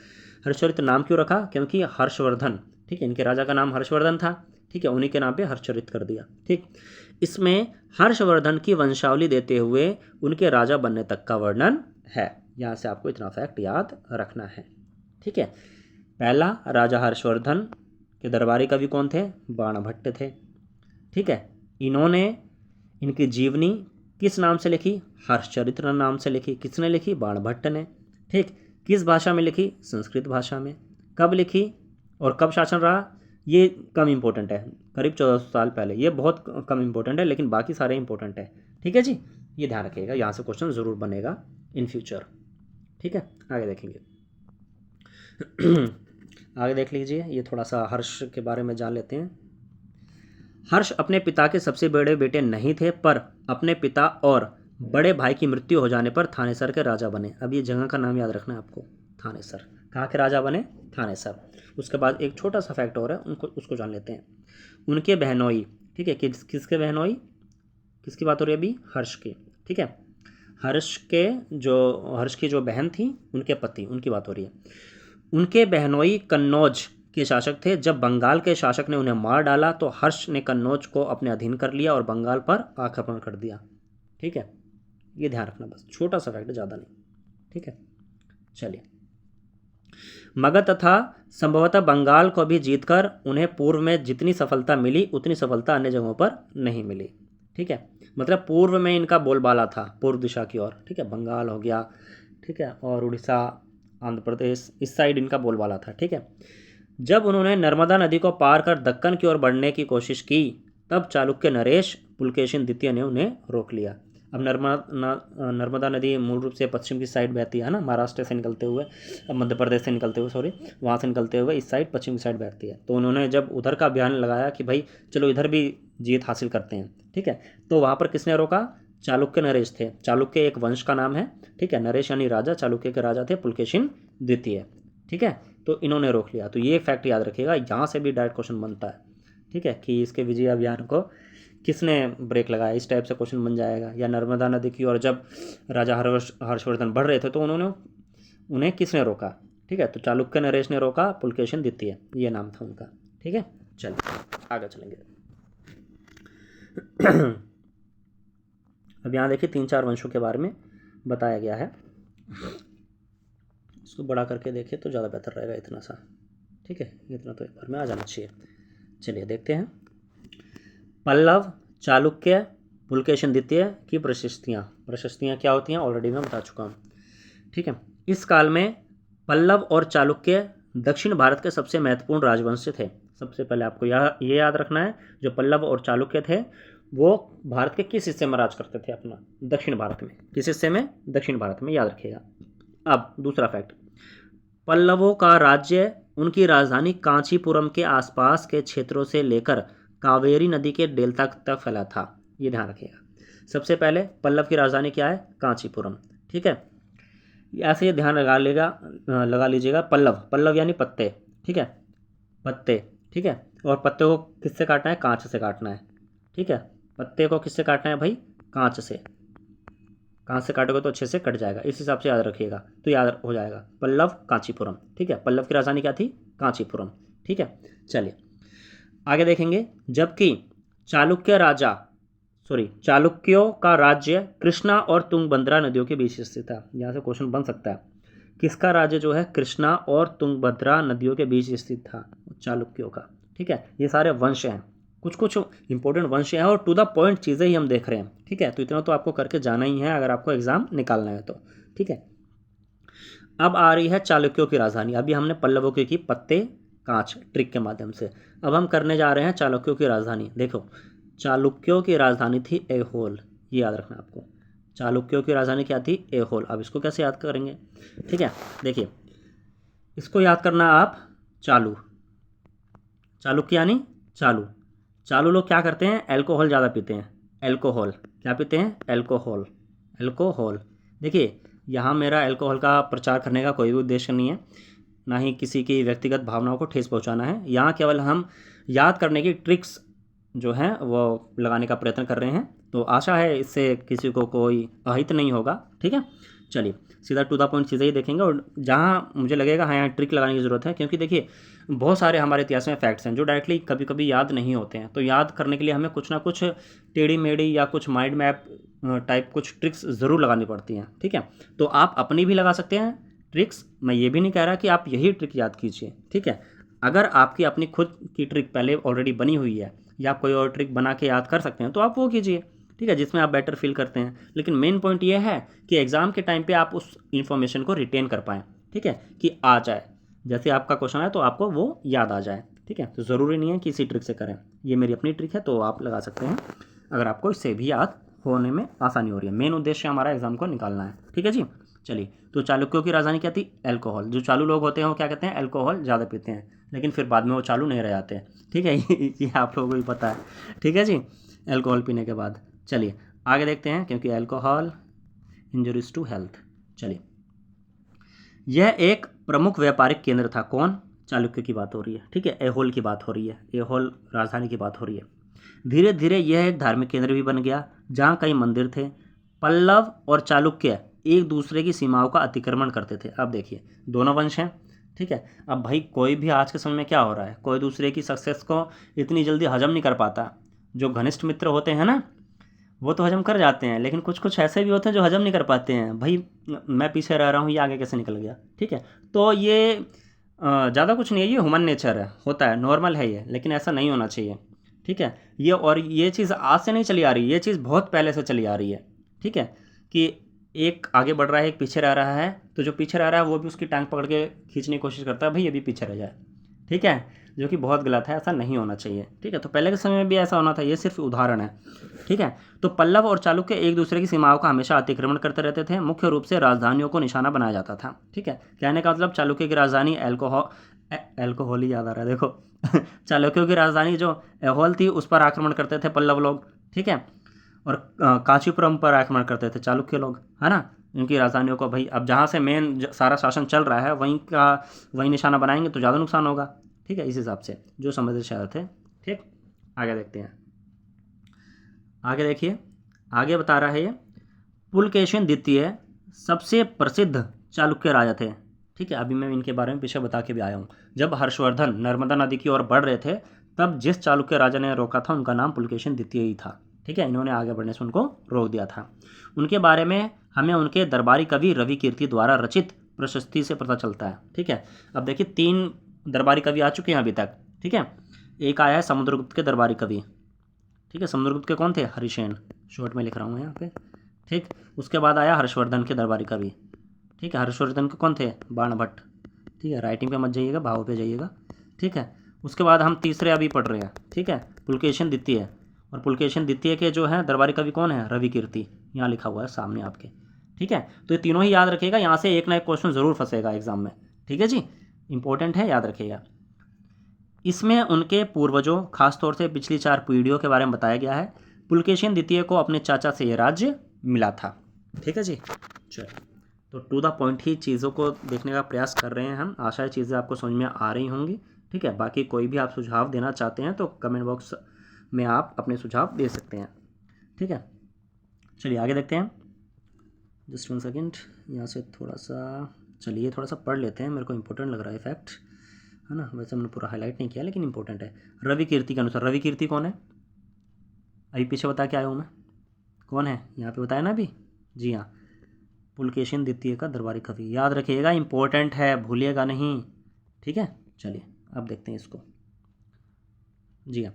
हर्षचरित नाम क्यों रखा? क्योंकि हर्षवर्धन, ठीक है, इनके राजा का नाम हर्षवर्धन था, ठीक है, उन्हीं के नाम पे हर्षचरित कर दिया, ठीक। इसमें हर्षवर्धन की वंशावली देते हुए उनके राजा बनने तक का वर्णन है। यहाँ से आपको इतना फैक्ट याद रखना है, ठीक है। पहला, राजा हर्षवर्धन के दरबारी कवि कौन थे? बाणभट्ट थे, ठीक है। इन्होंने इनकी जीवनी किस नाम से लिखी? हर्षचरित्र नाम से लिखी। किसने लिखी? बाणभट्ट ने, ठीक। किस भाषा में लिखी? संस्कृत भाषा में। कब लिखी और कब शासन रहा? ये कम इम्पोर्टेंट है, करीब 1400 साल पहले। ये बहुत कम इम्पोर्टेंट है, लेकिन बाकी सारे इम्पोर्टेंट है, ठीक है जी। ये ध्यान रखिएगा, यहाँ से क्वेश्चन ज़रूर बनेगा इन फ्यूचर, ठीक है। आगे देखेंगे। आगे देख लीजिए, ये थोड़ा सा हर्ष के बारे में जान लेते हैं। हर्ष अपने पिता के सबसे बड़े बेटे नहीं थे, पर अपने पिता और बड़े भाई की मृत्यु हो जाने पर थानेसर के राजा बने। अब ये जगह का नाम याद रखना है आपको, थानेसर। कहाँ के राजा बने? थानेसर। उसके बाद एक छोटा सा फैक्ट और है, उसको जान लेते हैं। उनके बहनोई, ठीक है, किसके बहनोई? किसकी बात हो रही है अभी? हर्ष की, ठीक है। हर्ष की जो बहन थी, उनके पति, उनकी बात हो रही है। उनके बहनोई कन्नौज के शासक थे। जब बंगाल के शासक ने उन्हें मार डाला तो हर्ष ने कन्नौज को अपने अधीन कर लिया और बंगाल पर आक्रमण कर दिया। ठीक है, ये ध्यान रखना, बस छोटा सा फैक्ट, ज़्यादा नहीं। ठीक है, चलिए। मगध तथा संभवतः बंगाल को भी जीतकर उन्हें पूर्व में जितनी सफलता मिली उतनी सफलता अन्य जगहों पर नहीं मिली। ठीक है, मतलब पूर्व में इनका बोलबाला था पूर्व दिशा की ओर। ठीक है, बंगाल हो गया, ठीक है, और उड़ीसा, आंध्र प्रदेश, इस साइड इनका बोलबाला था। ठीक है, जब उन्होंने नर्मदा नदी को पार कर दक्कन की ओर बढ़ने की कोशिश की तब चालुक्य नरेश पुलकेशिन द्वितीय ने उन्हें रोक लिया। अब नर्मदा नदी मूल रूप से पश्चिम की साइड बहती है ना, महाराष्ट्र से निकलते हुए, अब मध्य प्रदेश से निकलते हुए, सॉरी, वहाँ से निकलते हुए इस साइड पश्चिम की साइड बैठती है। तो उन्होंने जब उधर का अभियान लगाया कि भाई चलो इधर भी जीत हासिल करते हैं, ठीक है, तो वहाँ पर किसने रोका? चालुक्य नरेश थे। चालुक्य एक वंश का नाम है। ठीक है, नरेश यानी राजा, चालुक्य के राजा थे पुलकेशिन द्वितीय। ठीक है, तो इन्होंने रोक लिया। तो ये फैक्ट याद रखिएगा, यहाँ से भी डायरेक्ट क्वेश्चन बनता है। ठीक है, कि इसके विजय अभियान को किसने ब्रेक लगाया, इस टाइप से क्वेश्चन बन जाएगा। या नर्मदा नदी की ओर जब राजा हर्षवर्धन बढ़ रहे थे तो उन्हें किसने रोका? ठीक है, तो चालुक्य नरेश ने रोका, पुलकेशिन द्वितीय ये नाम था उनका। ठीक है, चलिए आगे चलेंगे। अब यहाँ देखिए 3-4 वंशों के बारे में बताया गया है। इसको बड़ा करके देखिए तो ज़्यादा बेहतर रहेगा, इतना सा। ठीक है, इतना तो एक बार में आ जाना चाहिए। चलिए देखते हैं। पल्लव, चालुक्य, पुलकेशिन द्वितीय की प्रशस्तियाँ क्या होती हैं ऑलरेडी मैं बता चुका हूँ। ठीक है, इस काल में पल्लव और चालुक्य दक्षिण भारत के सबसे महत्वपूर्ण राजवंश थे। सबसे पहले आपको ये याद रखना है, जो पल्लव और चालुक्य थे वो भारत के किस हिस्से में राज करते थे? अपना दक्षिण भारत में। किस हिस्से में? दक्षिण भारत में, याद रखिएगा। अब दूसरा फैक्ट, पल्लवों का राज्य उनकी राजधानी कांचीपुरम के आसपास के क्षेत्रों से लेकर कावेरी नदी के डेल्टा तक फैला था। ये ध्यान रखिएगा। सबसे पहले पल्लव की राजधानी क्या है? कांचीपुरम। ठीक है, ऐसे ये ध्यान लगा लीजिएगा। पल्लव यानी पत्ते। ठीक है, पत्ते। ठीक है, और पत्ते को किससे काटना है? कांच से काटना है। ठीक है, पत्ते को किससे काटना है भाई? कांच से। कांच से काटोगे तो अच्छे से कट जाएगा, इस हिसाब से याद रखिएगा, तो याद हो जाएगा। पल्लव, कांचीपुरम। ठीक है, पल्लव की राजधानी क्या थी? कांचीपुरम। ठीक है, चलिए आगे देखेंगे। जबकि चालुक्यों का राज्य कृष्णा और तुंगभद्रा नदियों के बीच स्थित था। यहाँ से क्वेश्चन बन सकता है, किसका राज्य जो है कृष्णा और तुंगभद्रा नदियों के बीच स्थित था? चालुक्यों का। ठीक है, ये सारे वंश हैं, कुछ इंपॉर्टेंट वंश हैं और टू द पॉइंट चीज़ें ही हम देख रहे हैं। ठीक है, तो इतना तो आपको करके जाना ही है अगर आपको एग्जाम निकालना है तो। ठीक है, अब आ रही है चालुक्यों की राजधानी। अभी हमने पल्लवों की पत्ते, कांच ट्रिक के माध्यम से। अब हम करने जा रहे हैं चालुक्यों की राजधानी। देखो, चालुक्यों की राजधानी थी ऐहोल, ये याद रखना आपको। चालुक्यों की राजधानी क्या थी? ऐहोल। अब इसको कैसे याद करेंगे? ठीक है, देखिए इसको याद करना आप। चालुक्य यानी चालू लोग क्या करते हैं? अल्कोहल ज़्यादा पीते हैं। अल्कोहल क्या पीते हैं? अल्कोहल। देखिए यहाँ मेरा अल्कोहल का प्रचार करने का कोई भी उद्देश्य नहीं है, ना ही किसी की व्यक्तिगत भावनाओं को ठेस पहुँचाना है। यहाँ केवल हम याद करने की ट्रिक्स जो हैं वो लगाने का प्रयत्न कर रहे हैं। तो आशा है इससे किसी को कोई अहित नहीं होगा। ठीक है, चलिए सीधा टू द पॉइंट चीज़ें ही देखेंगे। और जहाँ मुझे लगेगा हाँ यहाँ ट्रिक लगाने की ज़रूरत है, क्योंकि देखिए बहुत सारे हमारे इतिहास में फैक्ट्स हैं जो डायरेक्टली कभी कभी याद नहीं होते हैं। तो याद करने के लिए हमें कुछ ना कुछ टेढ़ी मेढ़ी या कुछ माइंड मैप टाइप कुछ ट्रिक्स ज़रूर लगानी पड़ती हैं। ठीक है, तो आप अपनी भी लगा सकते हैं ट्रिक्स। मैं ये भी नहीं कह रहा कि आप यही ट्रिक याद कीजिए। ठीक है, अगर आपकी अपनी खुद की ट्रिक पहले ऑलरेडी बनी हुई है या आप कोई और ट्रिक बना के याद कर सकते हैं तो आप वो कीजिए। ठीक है, जिसमें आप बेटर फील करते हैं। लेकिन मेन पॉइंट ये है कि एग्ज़ाम के टाइम पे आप उस इन्फॉर्मेशन को रिटेन कर पाएँ। ठीक है, कि आ जाए, जैसे आपका क्वेश्चन आए तो आपको वो याद आ जाए। ठीक है, तो ज़रूरी नहीं है कि इसी ट्रिक से करें। ये मेरी अपनी ट्रिक है तो आप लगा सकते हैं अगर आपको इससे भी याद होने में आसानी हो रही है। मेन उद्देश्य हमारा एग्जाम को निकालना है। ठीक है जी, चलिए। तो चालुक्यों की राजधानी क्या थी? अल्कोहल। जो चालू लोग होते हैं वो क्या कहते हैं? अल्कोहल ज़्यादा पीते हैं, लेकिन फिर बाद में वो चालू नहीं रह जाते हैं। ठीक है, ये आप लोगों को भी पता है। ठीक है जी, अल्कोहल पीने के बाद। चलिए आगे देखते हैं, क्योंकि अल्कोहल इंजरीज टू हेल्थ। चलिए, यह एक प्रमुख व्यापारिक केंद्र था। कौन? चालुक्य की बात हो रही है। ठीक है, ऐहोल की बात हो रही है, ऐहोल राजधानी की बात हो रही है। धीरे धीरे यह एक धार्मिक केंद्र भी बन गया जहाँ कई मंदिर थे। पल्लव और चालुक्य एक दूसरे की सीमाओं का अतिक्रमण करते थे। अब देखिए दोनों वंश हैं, ठीक है। अब भाई कोई भी आज के समय में क्या हो रहा है, कोई दूसरे की सक्सेस को इतनी जल्दी हजम नहीं कर पाता। जो घनिष्ठ मित्र होते हैं ना, वो तो हजम कर जाते हैं, लेकिन कुछ कुछ ऐसे भी होते हैं जो हजम नहीं कर पाते हैं। भाई मैं पीछे रह रहा हूँ, ये आगे कैसे निकल गया, ठीक है। तो ये ज़्यादा कुछ नहीं है, ये ह्यूमन नेचर है, होता है, नॉर्मल है ये, लेकिन ऐसा नहीं होना चाहिए, ठीक है। ये चीज़ आज से नहीं चली आ रही, ये चीज़ बहुत पहले से चली आ रही है, ठीक है। कि एक आगे बढ़ रहा है, एक पीछे रह रहा है, तो जो पीछे रह रहा है वो भी उसकी टांग पकड़ के खींचने की कोशिश करता है, भाई ये भी पीछे रह जाए, ठीक है। जो कि बहुत गलत है, ऐसा नहीं होना चाहिए, ठीक है। तो पहले के समय में भी ऐसा होना था, ये सिर्फ उदाहरण है, ठीक है। तो पल्लव और चालुक्य एक दूसरे की सीमाओं का हमेशा अतिक्रमण करते रहते थे, मुख्य रूप से राजधानियों को निशाना बनाया जाता था, ठीक है। कहने का मतलब चालुक्य की राजधानी एल्कोहल ही याद आ रहा है, देखो चालुक्यों की राजधानी जो एहोल थी उस पर आक्रमण करते थे पल्लव लोग, ठीक है। और कांचीपुरम पर आक्रमण करते थे चालुक्य लोग, है ना। इनकी राजधानियों को भाई अब जहाँ से मेन सारा शासन चल रहा है वहीं निशाना बनाएंगे तो ज़्यादा नुकसान होगा, ठीक है। इस हिसाब से जो समुद्री शहर थे, ठीक। आगे देखते हैं, आगे देखिए, आगे बता रहा है ये, पुलकेशिन द्वितीय सबसे प्रसिद्ध चालुक्य राजा थे, ठीक है। अभी मैं इनके बारे में पीछे बता के भी आया हूँ। जब हर्षवर्धन नर्मदा नदी की ओर बढ़ रहे थे, तब जिस चालुक्य राजा ने रोका था उनका नाम पुलकेशिन द्वितीय ही था, ठीक है। इन्होंने आगे बढ़ने से उनको रोक दिया था। उनके बारे में हमें उनके दरबारी कवि रवि कीर्ति द्वारा रचित प्रशस्ति से पता चलता है, ठीक है। अब देखिए 3 दरबारी कवि आ चुके हैं अभी तक, ठीक है। एक आया है समुद्रगुप्त के दरबारी कवि, ठीक है। समुद्रगुप्त के कौन थे, हरिसेन, शॉर्ट में लिख रहा हूँ यहाँ पे, ठीक। उसके बाद आया हर्षवर्धन के दरबारी कवि, ठीक है। हर्षवर्धन के कौन थे, बाणभट्ट, ठीक है। राइटिंग पे मत जाइएगा, भाव पे जाइएगा, ठीक है। उसके बाद हम तीसरे अभी पढ़ रहे हैं, ठीक है, पुलकेशिन द्वितीय। और पुलकेशिन द्वितीय के जो है दरबारी कवि कौन है, रवि कीर्ति, यहाँ लिखा हुआ है सामने आपके, ठीक है। तो ये तीनों ही याद रखिएगा, यहाँ से एक ना एक क्वेश्चन ज़रूर फंसेगा एग्जाम में, ठीक है जी, इंपॉर्टेंट है, याद रखिएगा। इसमें उनके पूर्वजों, खासतौर से पिछली 4 पीढ़ियों के बारे में बताया गया है। पुलकेशिन द्वितीय को अपने चाचा से ये राज्य मिला था, ठीक है जी। चलिए, तो टू द पॉइंट ही चीज़ों को देखने का प्रयास कर रहे हैं हम। आशा है चीज़ें आपको समझ में आ रही होंगी, ठीक है। बाकी कोई भी आप सुझाव देना चाहते हैं तो कमेंट बॉक्स में आप अपने सुझाव दे सकते हैं, ठीक है। चलिए आगे देखते हैं, जस्ट 1 सेकेंड, यहाँ से थोड़ा सा पढ़ लेते हैं, मेरे को इंपॉर्टेंट लग रहा है फैक्ट, है ना। वैसे मैंने पूरा हाईलाइट नहीं किया, लेकिन इंपॉर्टेंट है। रवि कीर्ति के अनुसार, रवि कीर्ति कौन है, अभी पीछे बता के आया हूँ मैं, कौन है, यहाँ पे बताया ना अभी, जी हाँ, पुलकेशिन द्वितीय का दरबारी कवि, याद रखिएगा, इंपॉर्टेंट है, भूलिएगा नहीं, ठीक है। चलिए अब देखते हैं इसको, जी हाँ।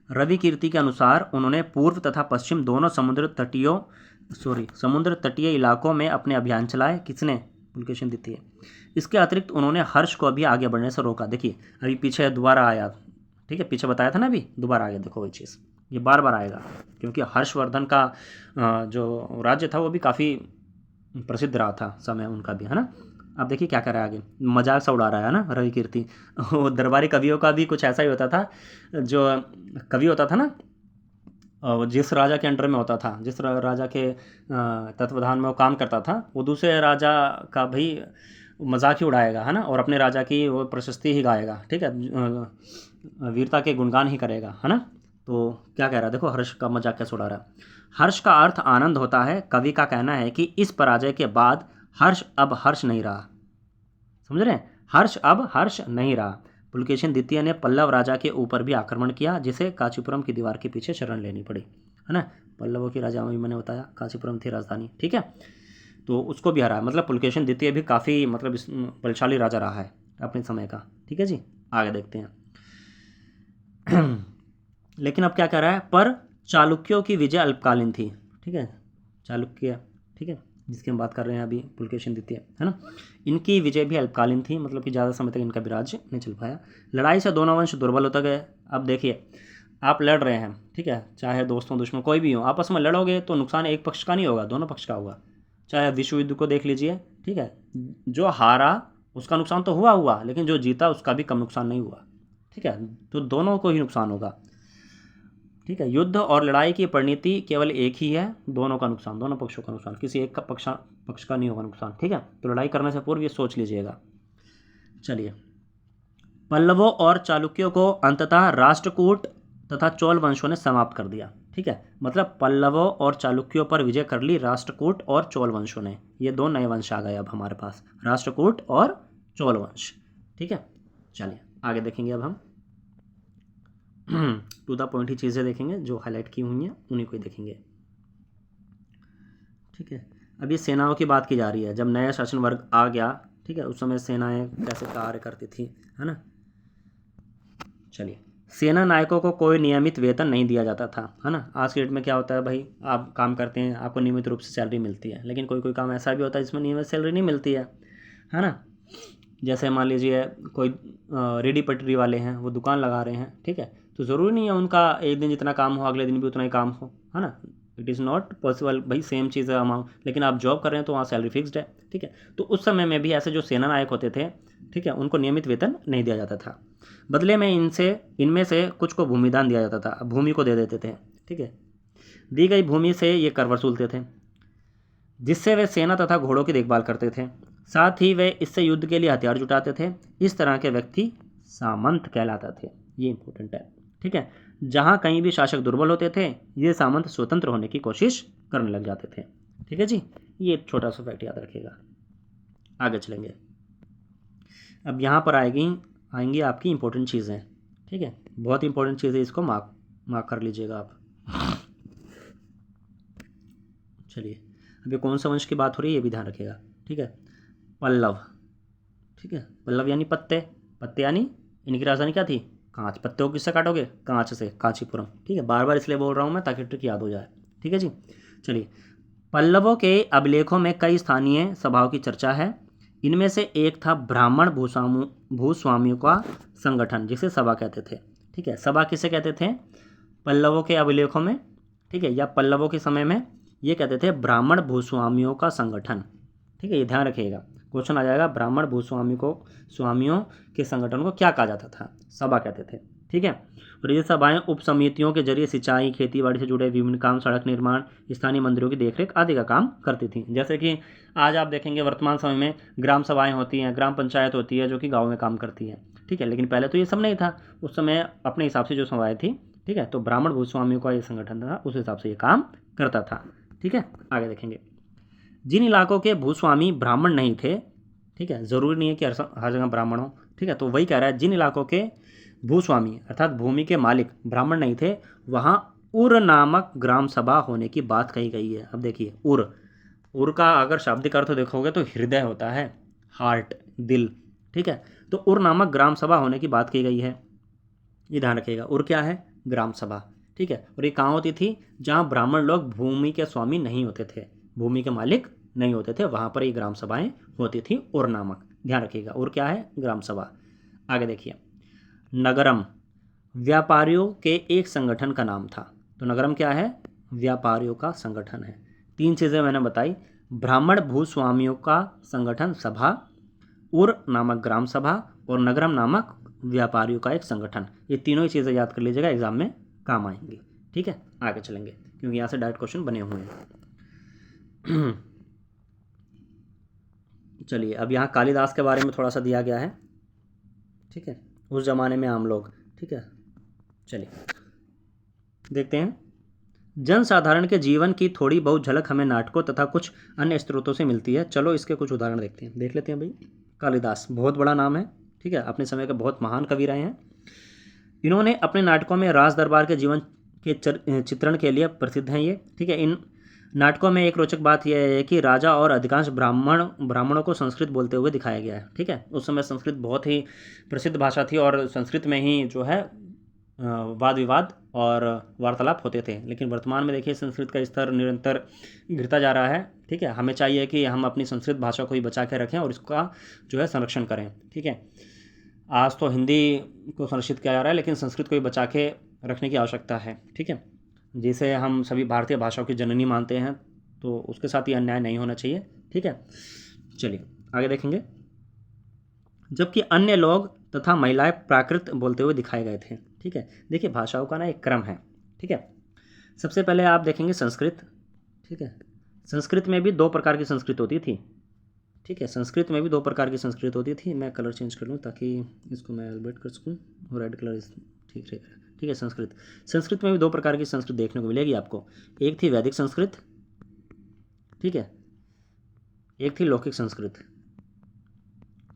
रवि कीर्ति के अनुसार उन्होंने पूर्व तथा पश्चिम दोनों समुद्र तटीय इलाकों में अपने अभियान चलाए। किसने, पुलकेशिन द्वितीय। इसके अतिरिक्त उन्होंने हर्ष को भी आगे बढ़ने से रोका। देखिए अभी पीछे दोबारा आया, ठीक है, पीछे बताया था ना, अभी दोबारा आ गया, देखो वही चीज़, ये बार बार आएगा, क्योंकि हर्षवर्धन का जो राज्य था वो भी काफ़ी प्रसिद्ध रहा था समय उनका भी, है ना। अब देखिए क्या कर रहा है आगे, मजाक सा उड़ा रहा है ना रवि कीर्ति। वो दरबारी कवियों का भी कुछ ऐसा ही होता था, जो कवि होता था ना, जिस राजा के अंडर में होता था, जिस राजा के तत्वाधान में वो काम करता था, वो दूसरे राजा का भी मजाक ही उड़ाएगा, है ना, और अपने राजा की वो प्रशस्ति ही गाएगा, ठीक है, वीरता के गुणगान ही करेगा, है ना। तो क्या कह रहा है, देखो हर्ष का मजाक कैसे उड़ा रहा है। हर्ष का अर्थ आनंद होता है। कवि का कहना है कि इस पराजय के बाद हर्ष अब हर्ष नहीं रहा, समझ रहे हैं, हर्ष अब हर्ष नहीं रहा। पुलकेशिन द्वितीय ने पल्लव राजा के ऊपर भी आक्रमण किया, जिसे कांचीपुरम की दीवार के पीछे शरण लेनी पड़ी, है ना। पल्लवों की राजा में मैंने बताया, कांचीपुरम थी राजधानी, ठीक है। तो उसको भी हराया, मतलब पुलकेशिन द्वितीय भी काफ़ी मतलब बलशाली राजा रहा है अपने समय का, ठीक है जी। आगे देखते हैं। लेकिन अब क्या कह रहा है, पर चालुक्यों की विजय अल्पकालीन थी, ठीक है, चालुक्य, ठीक है, जिसकी हम बात कर रहे हैं अभी, पुलकेशिन द्वितीय, है ना। इनकी विजय भी अल्पकालीन थी, मतलब कि ज़्यादा समय तक इनका भी राज्य नहीं चल पाया। लड़ाई से दोनों वंश दुर्बल होते गए। अब देखिए आप लड़ रहे हैं, ठीक है, चाहे दोस्तों दुश्मन कोई भी हो, आपस में लड़ोगे तो नुकसान एक पक्ष का नहीं होगा, दोनों पक्ष का होगा। चाहे विश्व युद्ध को देख लीजिए, ठीक है, जो हारा उसका नुकसान तो हुआ, लेकिन जो जीता उसका भी कम नुकसान नहीं हुआ, ठीक है, तो दोनों को ही नुकसान होगा, ठीक है। युद्ध और लड़ाई की परिणति केवल एक ही है, दोनों का नुकसान, दोनों पक्षों का नुकसान, किसी एक का पक्ष का नहीं होगा नुकसान, ठीक है। तो लड़ाई करने से पूर्व ये सोच लीजिएगा। चलिए, पल्लवों और चालुक्यों को अंततः राष्ट्रकूट तथा चोल वंशों ने समाप्त कर दिया, ठीक है, मतलब पल्लवों और चालुक्यों पर विजय कर ली राष्ट्रकूट और चोल वंशों ने। ये 2 नए वंश आ गए अब हमारे पास, राष्ट्रकूट और चोल वंश, ठीक है, चलिए आगे देखेंगे अब हम टू द पॉइंट ही चीज़ें देखेंगे, जो हाईलाइट की हुई हैं उन्हीं को ही देखेंगे। ठीक है, अब ये सेनाओं की बात की जा रही है। जब नया शासन वर्ग आ गया, ठीक है, उस समय सेनाएं कैसे कार्य करती थी, है ना। चलिए, सेना नायकों को कोई नियमित वेतन नहीं दिया जाता था, है ना। आज के डेट में क्या होता है भाई, आप काम करते हैं, आपको नियमित रूप से सैलरी मिलती है, लेकिन कोई कोई काम ऐसा भी होता है जिसमें नियमित सैलरी नहीं मिलती है ना। जैसे मान लीजिए कोई रेडी पटरी वाले हैं, वो दुकान लगा रहे हैं, ठीक है, तो ज़रूरी नहीं है उनका एक दिन जितना काम हो अगले दिन भी उतना ही काम हो, है ना। इट इज़ नॉट पॉसिबल भाई, सेम चीज़ है अमाउंट, लेकिन आप जॉब कर रहे हैं तो वहाँ सैलरी फिक्स्ड है, ठीक है। तो उस समय में भी ऐसे जो सेना नायक होते थे, ठीक है, उनको नियमित वेतन नहीं दिया जाता था। बदले में इनमें से कुछ को भूमिदान दिया जाता था, भूमि को दे देते थे, ठीक है। दी गई भूमि से ये कर वसूलते थे, जिससे वे सेना तथा घोड़ों की देखभाल करते थे। साथ ही वे इससे युद्ध के लिए हथियार जुटाते थे। इस तरह के व्यक्ति सामंत कहलाते थे। ये इंपॉर्टेंट है, ठीक है। जहाँ कहीं भी शासक दुर्बल होते थे, ये सामंत स्वतंत्र होने की कोशिश करने लग जाते थे, ठीक है जी। ये एक छोटा सा फैक्ट याद रखिएगा। आगे चलेंगे, अब यहाँ पर आएंगी आपकी इंपॉर्टेंट चीज़ें, ठीक है, बहुत इंपॉर्टेंट चीज़ें, इसको मार्क कर लीजिएगा आप। चलिए, अब ये कौन सा वंश की बात हो रही है ये भी ध्यान रखिएगा, ठीक है। पल्लव, ठीक है, पल्लव यानी पत्ते, पत्ते यानी इनकी राजधानी क्या थी, कांच। पत्ते को किससे काटोगे, कांच से, कांचीपुरम, ठीक है। बार बार इसलिए बोल रहा हूँ मैं ताकि ट्रिक याद हो जाए, ठीक है जी। चलिए, पल्लवों के अभिलेखों में कई स्थानीय सभाओं की चर्चा है। इनमें से एक था ब्राह्मण भूस्वामियों का संगठन, जिसे सभा कहते थे, ठीक है। सभा किसे कहते थे, पल्लवों के अभिलेखों में, ठीक है, या पल्लवों के समय में ये कहते थे ब्राह्मण भूस्वामियों का संगठन, ठीक है। ये ध्यान रखिएगा, क्वेश्चन आ जाएगा, ब्राह्मण स्वामियों के संगठन को क्या कहा जाता था, सभा कहते थे, ठीक है। और ये सभाएं उप समितियों के जरिए सिंचाई, खेती बाड़ी से जुड़े विभिन्न काम, सड़क निर्माण, स्थानीय मंदिरों की देखरेख आदि का काम करती थी। जैसे कि आज आप देखेंगे वर्तमान समय में ग्राम सभाएं होती हैं, ग्राम पंचायत होती है, जो कि गाँव में काम करती है, ठीक है। लेकिन पहले तो ये सब नहीं था, उस समय अपने हिसाब से जो सभाएं थी, ठीक है। तो ब्राह्मण भूस्वामियों का ये संगठन था, उस हिसाब से ये काम करता था, ठीक है। आगे देखेंगे, जिन इलाकों के भूस्वामी ब्राह्मण नहीं थे, ठीक है, ज़रूरी नहीं है कि हर जगह ब्राह्मण हो, ठीक है। तो वही कह रहा है, जिन इलाकों के भूस्वामी अर्थात भूमि के मालिक ब्राह्मण नहीं थे, वहाँ उर नामक ग्राम सभा होने की बात कही गई है। अब देखिए, उर का अगर शाब्दिक अर्थ देखोगे तो हृदय होता है, हार्ट, दिल, ठीक है। तो उर नामक ग्राम सभा होने की बात की गई है, ये ध्यान रखिएगा। उर क्या है, ग्राम सभा, ठीक है। और ये कहाँ होती थी, जहाँ ब्राह्मण लोग भूमि के स्वामी नहीं होते थे, भूमि के मालिक नहीं होते थे, वहाँ पर ये ग्राम सभाएं होती थी, उर नामक, ध्यान रखिएगा। उर क्या है, ग्राम सभा। आगे देखिए, नगरम व्यापारियों के एक संगठन का नाम था। तो नगरम क्या है, व्यापारियों का संगठन है। तीन चीज़ें मैंने बताई, ब्राह्मण भूस्वामियों का संगठन सभा, उर नामक ग्राम सभा, और नगरम नामक व्यापारियों का एक संगठन। ये तीनों ही चीज़ें याद कर लीजिएगा, एग्जाम में काम आएंगी, ठीक है। आगे चलेंगे, क्योंकि यहाँ से डायरेक्ट क्वेश्चन बने हुए हैं। चलिए, अब यहाँ कालिदास के बारे में थोड़ा सा दिया गया है, ठीक है, उस जमाने में आम लोग, ठीक है। चलिए देखते हैं, जनसाधारण के जीवन की थोड़ी बहुत झलक हमें नाटकों तथा कुछ अन्य स्रोतों से मिलती है। चलो इसके कुछ उदाहरण देखते हैं, देख लेते हैं भाई। कालिदास बहुत बड़ा नाम है, ठीक है, अपने समय के बहुत महान कवि रहे हैं। इन्होंने अपने नाटकों में राज दरबार के जीवन के चित्रण के लिए प्रसिद्ध हैं ये, ठीक है। इन नाटकों में एक रोचक बात यह है कि राजा और अधिकांश ब्राह्मणों को संस्कृत बोलते हुए दिखाया गया है, ठीक है। उस समय संस्कृत बहुत ही प्रसिद्ध भाषा थी, और संस्कृत में ही जो है वाद विवाद और वार्तालाप होते थे। लेकिन वर्तमान में देखिए, संस्कृत का स्तर निरंतर गिरता जा रहा है, ठीक है। हमें चाहिए कि हम अपनी संस्कृत भाषा को ही बचा के रखें और इसका जो है संरक्षण करें, ठीक है। आज तो हिंदी को संरक्षित किया जा रहा है, लेकिन संस्कृत को भी बचा के रखने की आवश्यकता है, ठीक है। जिसे हम सभी भारतीय भाषाओं की जननी मानते हैं, तो उसके साथ ये अन्याय नहीं होना चाहिए, ठीक है। चलिए आगे देखेंगे, जबकि अन्य लोग तथा महिलाएं प्राकृत बोलते हुए दिखाए गए थे, ठीक है। देखिए, भाषाओं का ना एक क्रम है, ठीक है। सबसे पहले आप देखेंगे संस्कृत, ठीक है। संस्कृत में भी दो प्रकार की संस्कृत होती थी, ठीक है। संस्कृत में भी दो प्रकार की संस्कृत होती थी। मैं कलर चेंज कर लूँ ताकि इसको मैं एलिब्रेट कर सकूँ, और रेड कलर ठीक रहेगा, ठीक है। संस्कृत में भी दो प्रकार की संस्कृत देखने को मिलेगी आपको। एक थी वैदिक संस्कृत, ठीक है, एक थी लौकिक संस्कृत,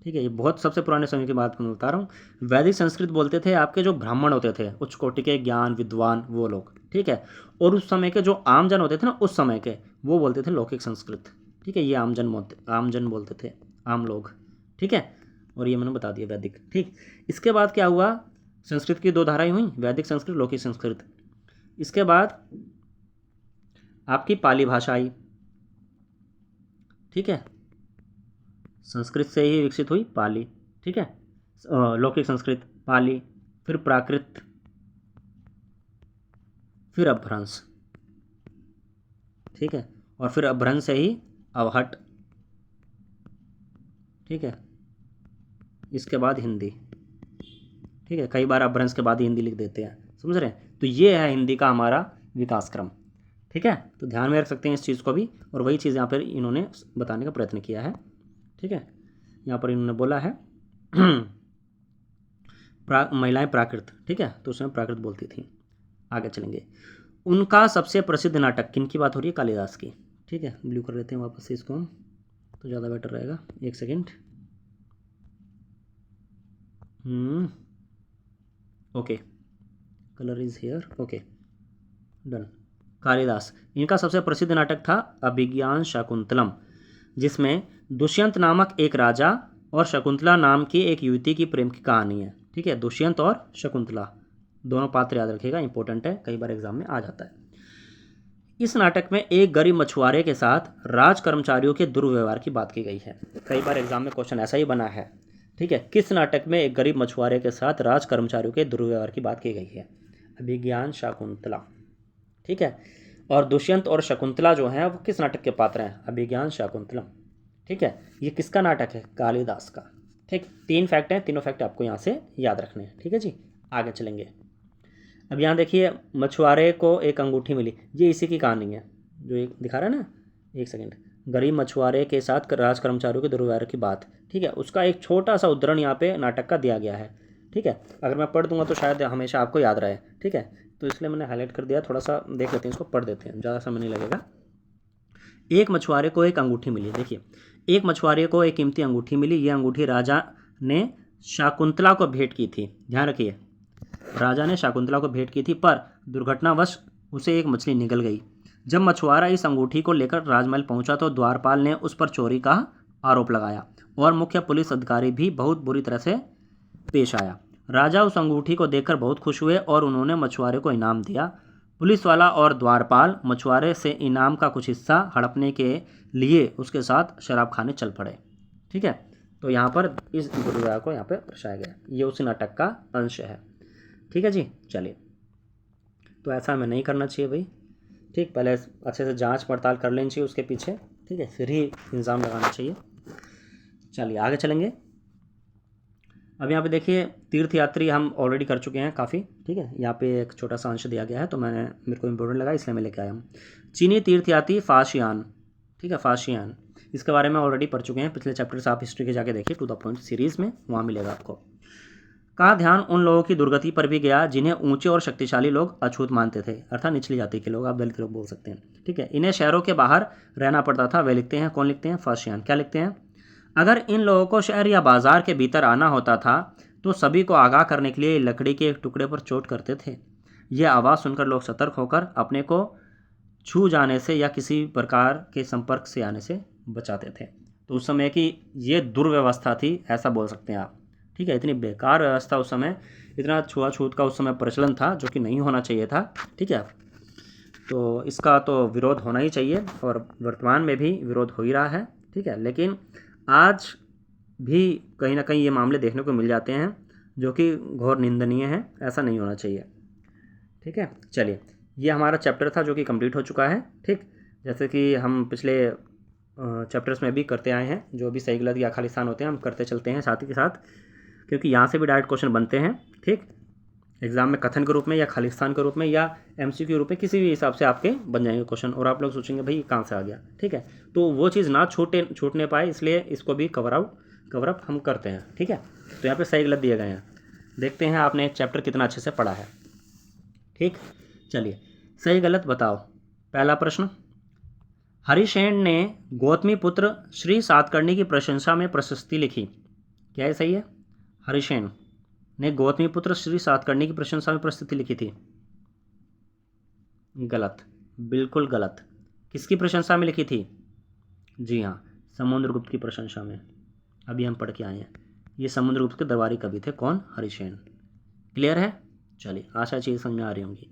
ठीक है, ये बहुत सबसे पुराने समय की बात मैं बता रहा हूँ। वैदिक संस्कृत बोलते थे आपके जो ब्राह्मण होते थे, उच्च कोटि के ज्ञान विद्वान वो लोग, ठीक है। और उस समय के जो आमजन होते थे ना उस समय के, वो बोलते थे लौकिक संस्कृत, ठीक है। ये आमजन बोलते थे, आम लोग, ठीक है। और ये मैंने बता दिया वैदिक, ठीक। इसके बाद क्या हुआ, संस्कृत की दो धाराएं हुई, वैदिक संस्कृत, लौकिक संस्कृत। इसके बाद आपकी पाली भाषा आई, ठीक है। संस्कृत से ही विकसित हुई पाली, ठीक है। लौकिक संस्कृत, पाली, फिर प्राकृत, फिर अपभ्रंश, ठीक है। और फिर अपभ्रंश से ही अवहट, ठीक है। इसके बाद हिंदी, ठीक है। कई बार अपभ्रंश के बाद ही हिंदी लिख देते हैं, समझ रहे हैं। तो ये है हिंदी का हमारा विकास क्रम, ठीक है। तो ध्यान में रख सकते हैं इस चीज़ को भी। और वही चीज़ यहाँ पर इन्होंने बताने का प्रयत्न किया है, ठीक है। यहाँ पर इन्होंने बोला है महिलाएं प्राकृत, ठीक है, तो उसमें प्राकृत बोलती थी। आगे चलेंगे। उनका सबसे प्रसिद्ध नाटक, किन की बात हो रही है, कालिदास की, ठीक है। ब्लू कर लेते हैं वापस से इसको हम, तो ज़्यादा बेटर रहेगा। एक second, okay, colour is here, okay done. Kalidas, इनका सबसे प्रसिद्ध नाटक था अभिज्ञान शाकुंतलम, जिसमें दुष्यंत नामक एक राजा और शकुंतला नाम की एक युवती की प्रेम की कहानी है, ठीक है। दुष्यंत और शकुंतला दोनों पात्र याद रखिएगा, इंपॉर्टेंट है, कई बार एग्जाम में आ जाता है। इस नाटक में एक गरीब मछुआरे के साथ राज कर्मचारियों के दुर्व्यवहार की बात की गई है। कई बार एग्जाम में क्वेश्चन ऐसा ही बना है, ठीक है। किस नाटक में एक गरीब मछुआरे के साथ राज कर्मचारियों के दुर्व्यवहार की बात की गई है, अभिज्ञान शाकुंतला, ठीक है। और दुष्यंत और शकुंतला जो हैं वो किस नाटक के पात्र हैं, अभिज्ञान शाकुंतलम, ठीक है। ये किसका नाटक है, कालिदास का, ठीक। 3 फैक्ट हैं, तीनों फैक्ट आपको यहाँ से याद रखने हैं, ठीक है जी। आगे चलेंगे। अब यहाँ देखिए, मछुआरे को एक अंगूठी मिली, ये इसी की कहानी है जो एक दिखा रहा है ना। एक सेकेंड, गरीब मछुआरे के साथ राज कर्मचारियों के दुर्व्यवहार की बात, ठीक है, उसका एक छोटा सा उद्धरण यहाँ पे नाटक का दिया गया है, ठीक है। अगर मैं पढ़ दूंगा तो शायद हमेशा आपको याद रहे, ठीक है। तो इसलिए मैंने हाईलाइट कर दिया, थोड़ा सा देख लेते हैं इसको, पढ़ देते हैं, ज़्यादा समय नहीं लगेगा। एक मछुआरे को एक अंगूठी मिली, देखिए, एक मछुआरे को एक कीमती अंगूठी मिली। ये अंगूठी राजा ने शाकुंतला को भेंट की थी, ध्यान रखिए, राजा ने शाकुंतला को भेंट की थी, पर दुर्घटनावश उसे एक मछली निगल गई। जब मछुआरा इस अंगूठी को लेकर राजमहल पहुंचा तो द्वारपाल ने उस पर चोरी का आरोप लगाया और मुख्य पुलिस अधिकारी भी बहुत बुरी तरह से पेश आया। राजा उस अंगूठी को देखकर बहुत खुश हुए और उन्होंने मछुआरे को इनाम दिया। पुलिस वाला और द्वारपाल मछुआरे से इनाम का कुछ हिस्सा हड़पने के लिए उसके साथ शराब खाने चल पड़े, ठीक है। तो यहाँ पर इस दुर्व्यवहार को यहाँ पर दर्शाया गया, ये उसी नाटक का अंश है, ठीक है जी। चलिए, तो ऐसा हमें नहीं करना चाहिए भाई, ठीक। पहले अच्छे से जांच पड़ताल कर लेनी चाहिए उसके पीछे, ठीक है, फिर ही इल्ज़ाम लगाना चाहिए। चलिए आगे चलेंगे। अब यहाँ पे देखिए, तीर्थयात्री हम ऑलरेडी कर चुके हैं काफ़ी, ठीक है। यहाँ पे एक छोटा सा अंश दिया गया है, तो मेरे को इम्पोर्टेंट लगा इसलिए मैं लेके आया हूँ। चीनी तीर्थयात्री फाशियान, ठीक है, फाशियान, इसके बारे में ऑलरेडी पढ़ चुके हैं, पिछले चैप्टर से आप हिस्ट्री के जाके देखिए, टू द पॉइंट सीरीज़ में, वहाँ मिलेगा आपको। का ध्यान उन लोगों की दुर्गति पर भी गया जिन्हें ऊंचे और शक्तिशाली लोग अछूत मानते थे, अर्थात निचली जाति के लोग, आप दलित लोग बोल सकते हैं, ठीक है। इन्हें शहरों के बाहर रहना पड़ता था। वे लिखते हैं, कौन लिखते हैं, फाशियान, क्या लिखते हैं, अगर इन लोगों को शहर या बाजार के भीतर आना होता था तो सभी को आगाह करने के लिए लकड़ी के एक टुकड़े पर चोट करते थे। यह आवाज़ सुनकर लोग सतर्क होकर अपने को छू जाने से या किसी प्रकार के संपर्क से आने से बचाते थे। तो उस समय की ये दुर्व्यवस्था थी, ऐसा बोल सकते हैं आप, ठीक है। इतनी बेकार व्यवस्था उस समय, इतना छुआछूत का उस समय प्रचलन था जो कि नहीं होना चाहिए था, ठीक है। तो इसका तो विरोध होना ही चाहिए और वर्तमान में भी विरोध हो ही रहा है, ठीक है। लेकिन आज भी कहीं ना कहीं ये मामले देखने को मिल जाते हैं जो कि घोर निंदनीय है, ऐसा नहीं होना चाहिए, ठीक है। चलिए, ये हमारा चैप्टर था जो कि कंप्लीट हो चुका है, ठीक। जैसे कि हम पिछले चैप्टर्स में भी करते आए हैं, जो भी सही गलत या खालिस्तान होते हैं हम करते चलते हैं साथ ही के साथ, क्योंकि यहाँ से भी डायरेक्ट क्वेश्चन बनते हैं, ठीक। एग्जाम में कथन के रूप में या खालिस्तान के रूप में या एमसीक्यू के रूप में, किसी भी हिसाब से आपके बन जाएंगे क्वेश्चन, और आप लोग सोचेंगे भाई कहाँ से आ गया, ठीक है। तो वो चीज़ ना छूटने पाए, इसलिए इसको भी कवर अप हम करते हैं, ठीक है। तो यहाँ पे सही गलत दिए गए हैं, देखते हैं आपने चैप्टर कितना अच्छे से पढ़ा है, ठीक। चलिए, सही गलत बताओ। पहला प्रश्न, हरिशेन ने गौतमी पुत्र श्री सातकर्णी की प्रशंसा में प्रशस्ति लिखी, क्या ये सही है? हरिसेन ने गौतमी पुत्र श्री सातकर्णी की प्रशंसा में प्रस्तुति लिखी थी। गलत, बिल्कुल गलत। किसकी प्रशंसा में लिखी थी? जी हाँ, समुद्रगुप्त की प्रशंसा में। अभी हम पढ़ के आए हैं। ये समुद्रगुप्त के दरबारी कवि थे। कौन? हरिसेन। क्लियर है? चलिए, आशा चीज़ समझ में आ रही होंगी।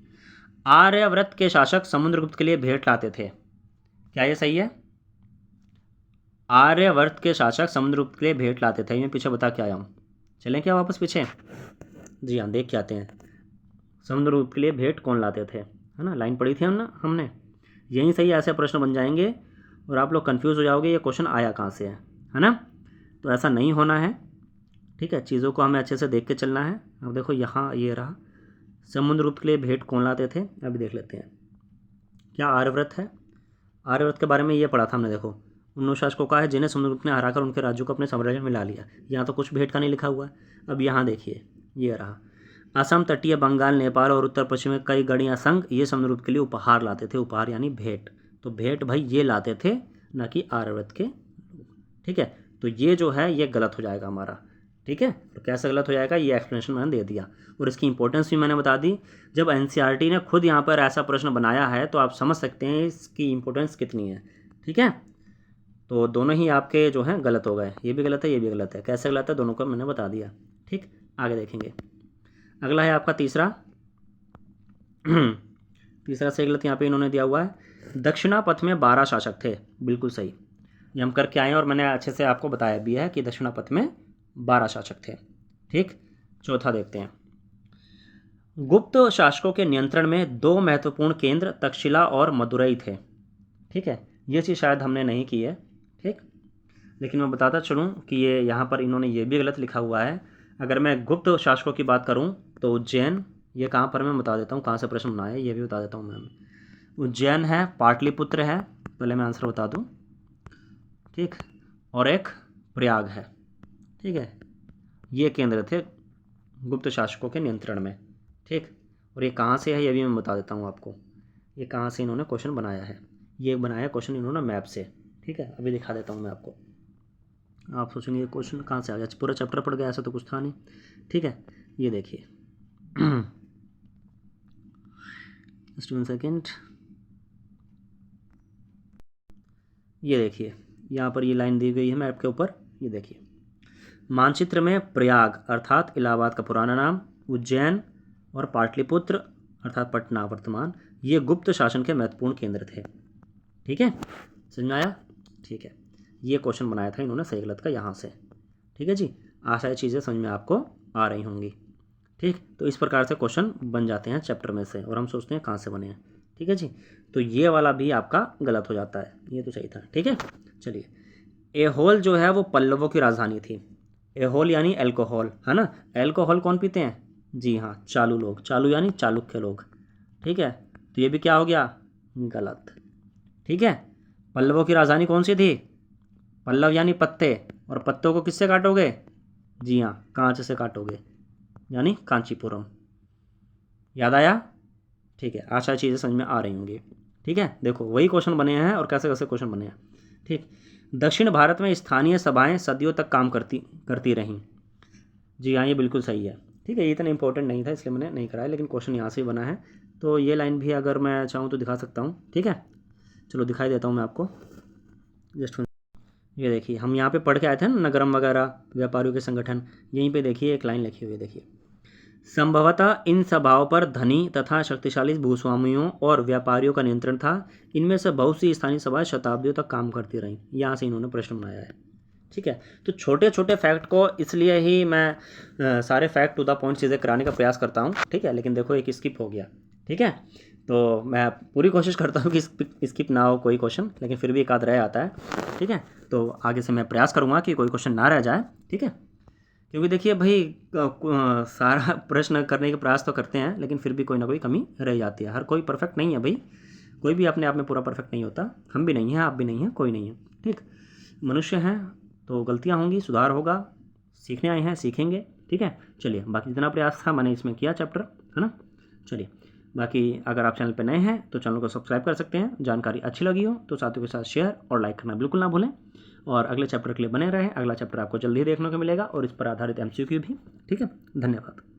आर्यव्रत के शासक समुद्रगुप्त के लिए भेंट लाते थे। क्या ये सही है? आर्यवर्त के शासक समुद्रगुप्त के लिए भेंट लाते थे। मैं पीछे बता के आया हूँ। चलें क्या वापस पीछे? जी हाँ, देख के आते हैं। समुद्रगुप्त के लिए भेंट कौन लाते थे, है ना? लाइन पढ़ी थी हमने। यहीं से ही ऐसे प्रश्न बन जाएंगे और आप लोग कंफ्यूज हो जाओगे ये क्वेश्चन आया कहाँ से है ना? तो ऐसा नहीं होना है, ठीक है। चीज़ों को हमें अच्छे से देख के चलना है। अब देखो यहाँ ये रहा, समुद्रगुप्त के लिए भेंट कौन लाते थे, अभी देख लेते हैं। क्या आर्यव्रत है? आर्यव्रत के बारे में ये पढ़ा था हमने। देखो, उन शासकों का है जिन्हें समुद्रगुप्त ने हराकर उनके राज्यों को अपने साम्राज्य में मिला लिया। यहाँ तो कुछ भेंट का नहीं लिखा हुआ है। अब यहाँ देखिए, ये रहा, असम, तटीय बंगाल, नेपाल और उत्तर पश्चिम में कई गणिया संघ ये समुद्रगुप्त के लिए उपहार लाते थे। उपहार यानी भेंट। तो भेंट भाई ये लाते थे, ना कि आर्यव्रत के, ठीक है। तो ये जो है ये गलत हो जाएगा हमारा, ठीक है। तो कैसे गलत हो जाएगा, ये एक्सप्लेनेशन मैंने दे दिया और इसकी इंपॉर्टेंस भी मैंने बता दी। जब एनसीईआरटी ने खुद यहाँ पर ऐसा प्रश्न बनाया है तो आप समझ सकते हैं इसकी इंपॉर्टेंस कितनी है, ठीक है। तो दोनों ही आपके जो हैं गलत हो गए, ये भी गलत है, ये भी गलत है। कैसे गलत है दोनों को मैंने बता दिया, ठीक। आगे देखेंगे। अगला है आपका तीसरा तीसरा से गलत यहाँ पे इन्होंने दिया हुआ है। दक्षिणापथ में 12 शासक थे। बिल्कुल सही, ये हम करके आए हैं और मैंने अच्छे से आपको बताया भी है कि दक्षिणापथ में 12 शासक थे, ठीक। चौथा देखते हैं। गुप्त शासकों के नियंत्रण में 2 महत्वपूर्ण केंद्र तक्षशिला और मदुरई थे, ठीक है। ये चीज़ शायद हमने नहीं की है, ठीक, लेकिन मैं बताता चलूँ कि ये यहाँ पर इन्होंने ये भी गलत लिखा हुआ है। अगर मैं गुप्त शासकों की बात करूँ तो उज्जैन, ये कहाँ पर मैं बता देता हूँ, कहाँ से प्रश्न बनाया है ये भी बता देता हूँ मैं। उज्जैन है, पाटलिपुत्र है, पहले मैं आंसर बता दूँ, ठीक, और एक प्रयाग है, ठीक है। ये केंद्र थे गुप्त शासकों के नियंत्रण में, ठीक। और ये कहाँ से है ये भी मैं बता देता हूँ आपको। ये कहाँ से इन्होंने क्वेश्चन बनाया है, ये बनाया क्वेश्चन इन्होंने मैप से, ठीक है। अभी दिखा देता हूँ मैं आपको। आप सोचेंगे ये क्वेश्चन कहाँ से आ गया, पूरा चैप्टर पढ़ गया, ऐसा तो कुछ था नहीं, ठीक है। ये देखिए जस्ट 1 सेकेंड। ये देखिए यहाँ पर ये लाइन दी गई है मैप के ऊपर, ये देखिए। मानचित्र में प्रयाग अर्थात इलाहाबाद का पुराना नाम, उज्जैन और पाटलिपुत्र अर्थात पटना वर्तमान, ये गुप्त शासन के महत्वपूर्ण केंद्र थे, ठीक है। समझ में आया? ठीक है, ये क्वेश्चन बनाया था इन्होंने सही गलत का यहाँ से, ठीक है जी। आशा है चीज़ें समझ में आपको आ रही होंगी, ठीक। तो इस प्रकार से क्वेश्चन बन जाते हैं चैप्टर में से और हम सोचते हैं कहाँ से बने हैं, ठीक है जी। तो ये वाला भी आपका गलत हो जाता है, ये तो सही था, ठीक है। चलिए, एहोल जो है वो पल्लवों की राजधानी थी। एहोल यानी एल्कोहल, है ना। एल्कोहल कौन पीते हैं? जी हाँ, चालू लोग। चालू यानी चालुक्य लोग, ठीक है। तो ये भी क्या हो गया, गलत, ठीक है। पल्लवों की राजधानी कौन सी थी? पल्लव यानी पत्ते, और पत्तों को किससे काटोगे? जी हाँ, कांच से काटोगे, यानी कांचीपुरम। याद आया? ठीक है, आशा चीज़ें समझ में आ रही होंगी, ठीक है। देखो वही क्वेश्चन बने हैं और कैसे कैसे क्वेश्चन बने हैं, ठीक। दक्षिण भारत में स्थानीय सभाएं सदियों तक काम करती रहीं। जी हाँ, ये बिल्कुल सही है, ठीक है। ये इतना इंपॉर्टेंट नहीं था इसलिए मैंने नहीं कराया, लेकिन क्वेश्चन यहाँ से ही बना है। तो ये लाइन भी अगर मैं चाहूँ तो दिखा सकता हूँ, ठीक है। चलो दिखाई देता हूँ मैं आपको, जस्ट ये देखिए। हम यहाँ पे पढ़ के आए थे ना, नगरम वगैरह, व्यापारियों के संगठन। यहीं पे देखिए एक लाइन लिखी हुई है, देखिए। संभवतः इन सभाओं पर धनी तथा शक्तिशाली भूस्वामियों और व्यापारियों का नियंत्रण था। इनमें से बहुत सी स्थानीय सभाएं शताब्दियों तक काम करती रहीं। यहाँ से इन्होंने प्रश्न बनाया है, ठीक है। तो छोटे छोटे फैक्ट को इसलिए ही मैं सारे फैक्ट टू द पॉइंट चीज़ें कराने का प्रयास करता हूँ, ठीक है। लेकिन देखो एक स्किप हो गया, ठीक है। तो मैं पूरी कोशिश करता हूँ कि स्किप ना हो कोई क्वेश्चन, लेकिन फिर भी एक आध रह आता है, ठीक है। तो आगे से मैं प्रयास करूँगा कि कोई क्वेश्चन ना रह जाए, ठीक है। क्योंकि देखिए भाई सारा प्रश्न करने के प्रयास तो करते हैं, लेकिन फिर भी कोई ना कोई कमी रह जाती है। हर कोई परफेक्ट नहीं है भाई, कोई भी अपने आप में पूरा परफेक्ट नहीं होता। हम भी नहीं हैं, आप भी नहीं हैं, कोई नहीं है, ठीक। मनुष्य हैं तो गलतियाँ होंगी, सुधार होगा, सीखने आए हैं सीखेंगे, ठीक है। चलिए, बाकी जितना प्रयास था मैंने इसमें किया चैप्टर, है ना। चलिए, बाकी अगर आप चैनल पर नए हैं तो चैनल को सब्सक्राइब कर सकते हैं। जानकारी अच्छी लगी हो तो साथियों के साथ शेयर और लाइक करना बिल्कुल ना भूलें। और अगले चैप्टर के लिए बने रहें। अगला चैप्टर आपको जल्दी ही देखने को मिलेगा और इस पर आधारित MCQ भी। ठीक है, धन्यवाद।